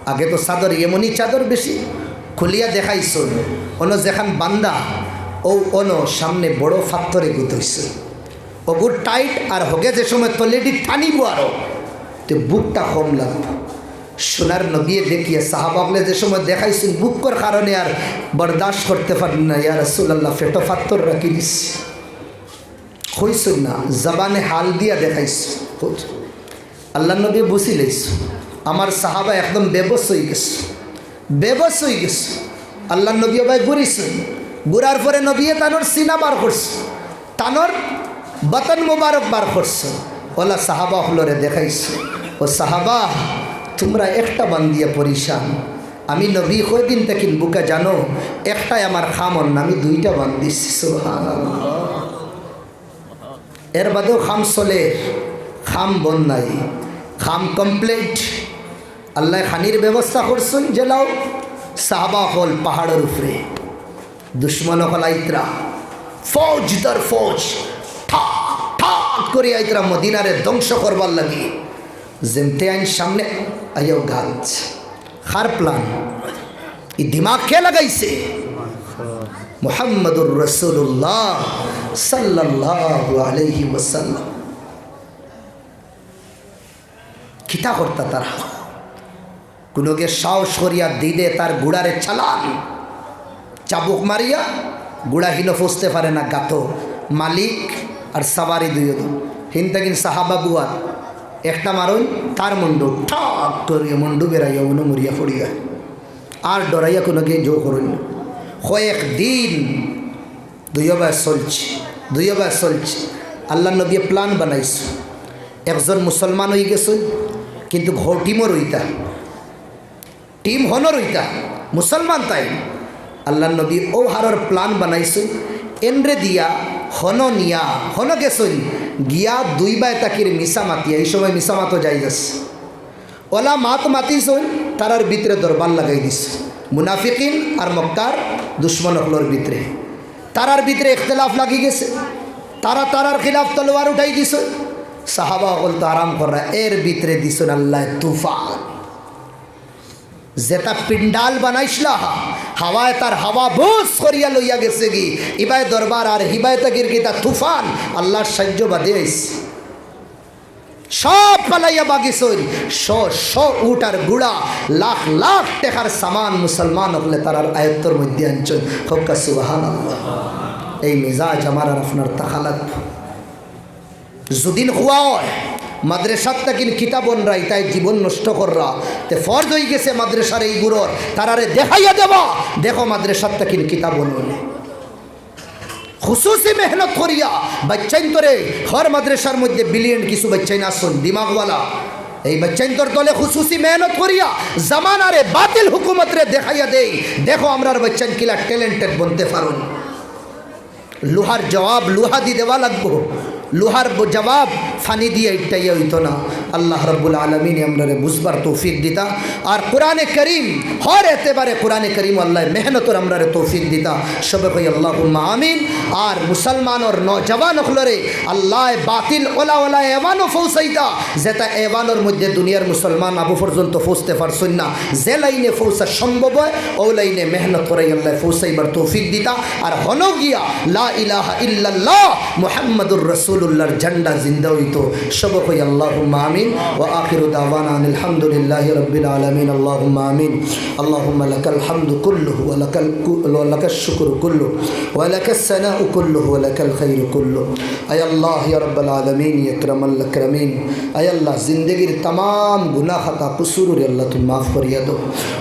আগে তো চাদর এমনই চাদর বেশি খুলিয়া দেখাইছো অন যেখান বান্দা ও অন সামনে বড় ফাত্তরে গুতইছে ও বুট টাইট আর হগে যে সময় তলেডি টানিব আরো তো বুকটা কম লাগবে সোনার নবী দেখিয়ে সাহাবাগলে যে সময় দেখাইছেন বুকর কারণে আর বরদাস্ত করতে পারেন না ইয়া রাসূলুল্লাহ ফেটো ফাত্তর রাখি দিস হইছেন না জবানে হাল দিয়া দেখাইছ আল্লাহ নবী বুঝি লইছ আমার সাহাবা একদম বেবস হয়ে গেছে আল্লাহ নবী ভাই ঘুরিছেন ঘুরার পরে নবী তানোর সিনা বার করছে তানোর বতন মুবারক বার করছে ওলা সাহাবা হলরে দেখাইছে ও সাহাবা তোমরা একটা বান্দিয়া পরিশান আমি নবী কয়দিন থেকে বুকা জানো একটাই আমার খামন না আমি দুইটা বান্দিছি সুবহানাল্লাহ এর বাদেও খাম চলে খাম বন নাই খাম কমপ্লিট আল্লাহ খানির ব্যবস্থা করছেন জেলাও সাহাবা হল পাহাড়ের উপরে দুশ্মন হল আইত্রা ফৌজ দর ফৌজ ঠাক করে আইত্রা মদিনারে ধ্বংস করবার লাগি যেমতে আইন সামনে আইও গাছ খার প্লান ই দিমাগ কে লাগাইছে মুহাম্মাদুর রাসূলুল্লাহ সাল্লাল্লাহু আলাইহি ওয়াসাল্লাম কিতা করতা তারা কোনোকে সাহস করিয়া দিদে তার গুড়ারে চালান চাবুক মারিয়া গুড়াহীন ফসতে পারে না গাত মালিক আর সাবারি দুই হিনতাকিন সাহাবা বুয়ার একটা মারুন তার মুন্ডু ঠাক করিয়া মুন্ডু বেড়াইয়া উনো মরিয়া পড়িয়া আর ডরাইয়া কোনোকে জো করুন কয়েক দিন দুইবার চলছে আল্লাহ নবী প্ল্যান বানাইছে একজন মুসলমান হয়ে গেছে কিন্তু ঘর টিমও রইতা টিম হনও রইতা মুসলমান তাই আল্লাহ নবী ও হারর প্ল্যান বানাইছে এনরে দিয়া হন নিয়া হন গেছেন গিয়া দুই বাই তাকির মিশা মাতিয়া এই সময় মিশা মাতো যাই যাচ্ছে ওলা মাত মাতিছেন তারার ভিতরে দরবার লাগাই দিছে মুনাফিকিন আর মক্কার দুশ্মন হলোর ভিতরে তারার ভিতরে ইখতলাফ লাগি গেছে তারার খিলাফ তলোয়ার উঠাই দিছে সাহাবা হল তো আরাম করা এর ভিতরে দিছেন আল্লাহ তুফান যেটা পিন্ডাল বানাইছিল হাওয়ায় তার হাওয়া বুস করিয়া লইয়া গেছে কি ইবাই দরবার আর হিবায় তাকির কি তার তুফান আল্লাহর সাহায্য বাদে সব পালাইয়া বাগিছই উট আর গুড়া লাখ লাখ টাকার সামান মুসলমান হলে তার আয়ত্তর মধ্যে আনছেন হকা সুবহানাল্লাহ এই মিজাজ আমার আর আপনার তাকা লাগবে যদিন হওয়া হয় মাদ্রাসার তাকিন কিতাবন রাই তাই জীবন নষ্ট কররা তে ফরজ হয়ে গেছে মাদ্রাসার এই গুরুর তারারে দেখাইয়া দেবা দেখো মাদ্রাসার তাকিন কিতাবন খুশুসি মেহনত করিয়া বাচ্চাইন তোরে হর মাদ্রাসার মধ্যে বিলিয়ন কিছু বাচ্চাইন আসুন দিমাগওয়ালা এই বাচ্চাইন তোর দলে খুশুসি মেহনত করিয়া জামানারে বাতিল হুকুমতরে দেখাইয়া দেই দেখো আমরার বাচ্চাইন কিলা ট্যালেন্টেড বনতে পারুন লোহার জবাব লোহা দি দেওয়া লাগবো লোহার জবাব ফানি দিয়ে ইটাইয়া হইতো না আল্লাহ রব্বুল আলমিন আমরা বুঝবার তৌফিক দিতা আর কোরআনে করিম হর এতেবারে কোরআনে করিম আল্লাহ মেহনতর আমরা তৌফিক দিতা সবে কই আল্লাহুম্মা আমিন আর মুসলমানর নজওয়ান হলরে আল্লাহ বাতিল ওলা এওয়ানও ফৌসাইতা যেটা এওয়ানোর মধ্যে দুনিয়ার মুসলমান আবু পর্যন্ত ফৌসতে পারছেন না যে লাইনে ফৌসা সম্ভব হয় ও লাইনে মেহনত করে আল্লাহ ফৌসাইবার তৌফিক দিতা আর হন গিয়া লা ইলাহা ইল্লাল্লাহ মুহাম্মাদুর রাসূলুল্লাহর ঝান্ডা জিন্দা হইত তো সব কই আল্লাহুম্মা আমিন ওয়া আখিরু দাওয়ানা আলহামদুলিল্লাহি রাব্বিল আলামিন আল্লাহুম্মা আমিন আল্লাহুম্মা লাকাল হামদু কুল্লুহু ওয়া লাকাশ শুকরু কুল্লুহু ওয়া লাকাস সানাউ কুল্লুহু ওয়া লাকাল খায়রু কুল্লুহু আয় আল্লাহ ইয়া রাব্বাল আলামিন ইয়া আকরামাল আকরামিন আয় আল্লাহ জিন্দেগির तमाम गुनाह खता कुसूर अल्लाह तुम माफ़ करिया दो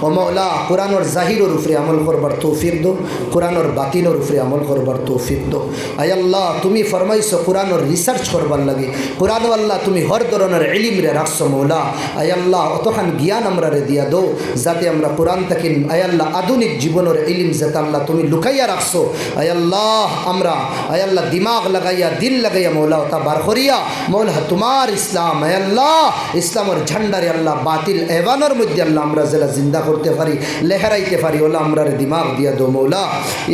ओ मौला कुरान और ज़ाहिर और उफरे अमल करबार तौफीक दो कुरान और बातिन और उफरे अमल करबार तौफीक दो आय अल्लाह तुमी फरमाइছো कुरान और रिसार्च करबार लगे कुरान अल्लाह तुमी हर धरनेर इल्म रे राखছো मौला आय अल्लाह अतखान ज्ञान हमरा रे दिया दो जाते हमरा कुरान तकिन आय अल्लाह आधुनिक जीवन और इल्म जाते अल्लाह तुमी लुकाइया राखছো आय अल्लाह हमरा आय अल्लाह दिमाग लगाइया दिल लगाइया मौला ओता बार करिया मौला तुम्हार इस्लाम आय अल्लाह इस्लाम और झंडारे अल्लाह बातिल एवानर मध्य अल्लाह हमरा जला जिंदा करते पारी लहराइते पारी ओला हमरा रे दिमाग दिया दो मौला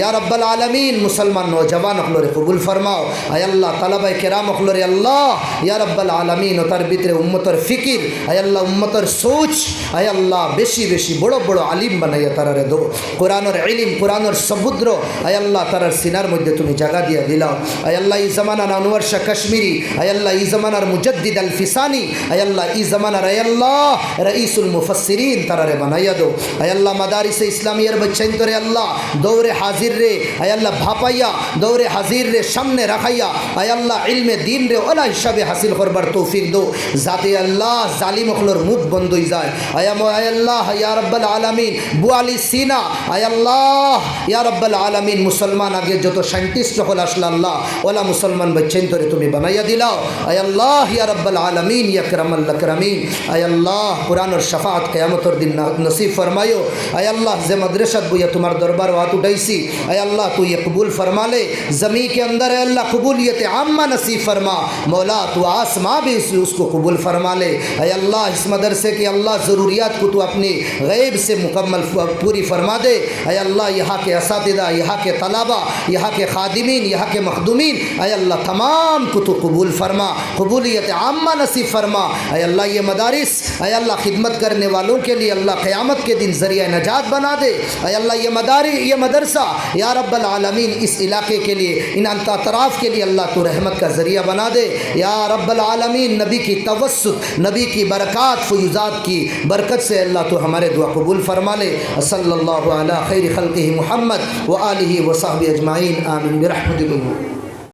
या रब्बल आलमीन मुसलमान नौजवान अखलोरे कबूल फरमाओ आय अल्लाह तलबाए किराम अखलोरे अल्लाह या रब्बल आलमीन ओ तार भितरे उम्मतर फिकिर आय अल्लाह उम्मतर सोच आय अल्लाह बेशी बेशी बड़ो बड़ो आलिम बनाइया तारारे दो कुरान और इल्म कुरान और समुद्र आय अल्लाह तारार सिनार मध्य तुमी जगह दिया दिलाओ आय अल्लाह ई जमानार अनवर शाह कश्मीरी आय अल्लाह ई जमानार मुजद्दिद अल फिसानी आय अल्लाह ई जमानार आय अल्लाह रईसुल मुफस्सिरीन तारारे बनाइया दो आय अल्लाह मदारिस इस्लामियार बच्चन तोरे अल्लाह दौरे हाजिर रे आय अल्लाह भापाइया दौरे हाजिर रे सामने रखाइया आय अल्लाह इल्मे दीन रे ओला हिसाबे हासिल करबार तौफीक दो जाते अल्लाह जालिम अखलोर मुख बंद हो जाए आय अल्लाह या रब्बल आलमीन बुआली सीना आय अल्लाह या रब्बल आलमीन मुसलमान आगे जो तो साइंटिस्ट हल आसला अल्लाह ओला मुसलमान बच्चन तोरे तुमी बनाइया दिलाओ आय अल्लाह या रब्बल आलमीन या करमल करमीन आय अल्लाह कुरान और शफात क़यामत और दिन नसीब फरमायो आय अल्लाह जे मदरसत बुया तुम्हार दरबार हाथ उठाईसी आय अल्लाह तू ये कबूल फरमा ले ज़मीन के अंदर है अल्लाह कबूलियत आम्मा नसीब फरमा मौला तू आसमां भी उसको कबूल फरमा ले आय अल्लाह इस मदरसे की अल्लाह ज़रूरियात को तू अपनी गैब से मुकम्मल पूरी फरमा दे आय अल्लाह यहाँ के असातिज़ा यहाँ के तलबा यहाँ के खादिमीन यहाँ के मखदूमीन आय अल्लाह तमाम को तू कबूल फरमा कबूलियत आम्मा नसीब फरमा आय अल्लाह ये मदारिस आय अल्लाह खिदमत करने वालों के लिए अल्लाह क़यामत के दिन ज़रिया नजात बना दे आय अल्लाह ये मदरसा या रब्बल आलमीन इस इलाके के लिए इन अतराफ़ के लिए अल्लाह तू रहमत का ज़रिया बना दे या रब्बल आलमीन नबी की तवस्सुत नबी की बरक़ात फ़ुयूज़ात की बरकत से अल्लाह तो हमारे दुआ कबूल फरमा ले सल्लल्लाहु अला खैर खल्क़िही मुहम्मद व आलिही व सहबी अजमाइन आमीन बिरहमतिक।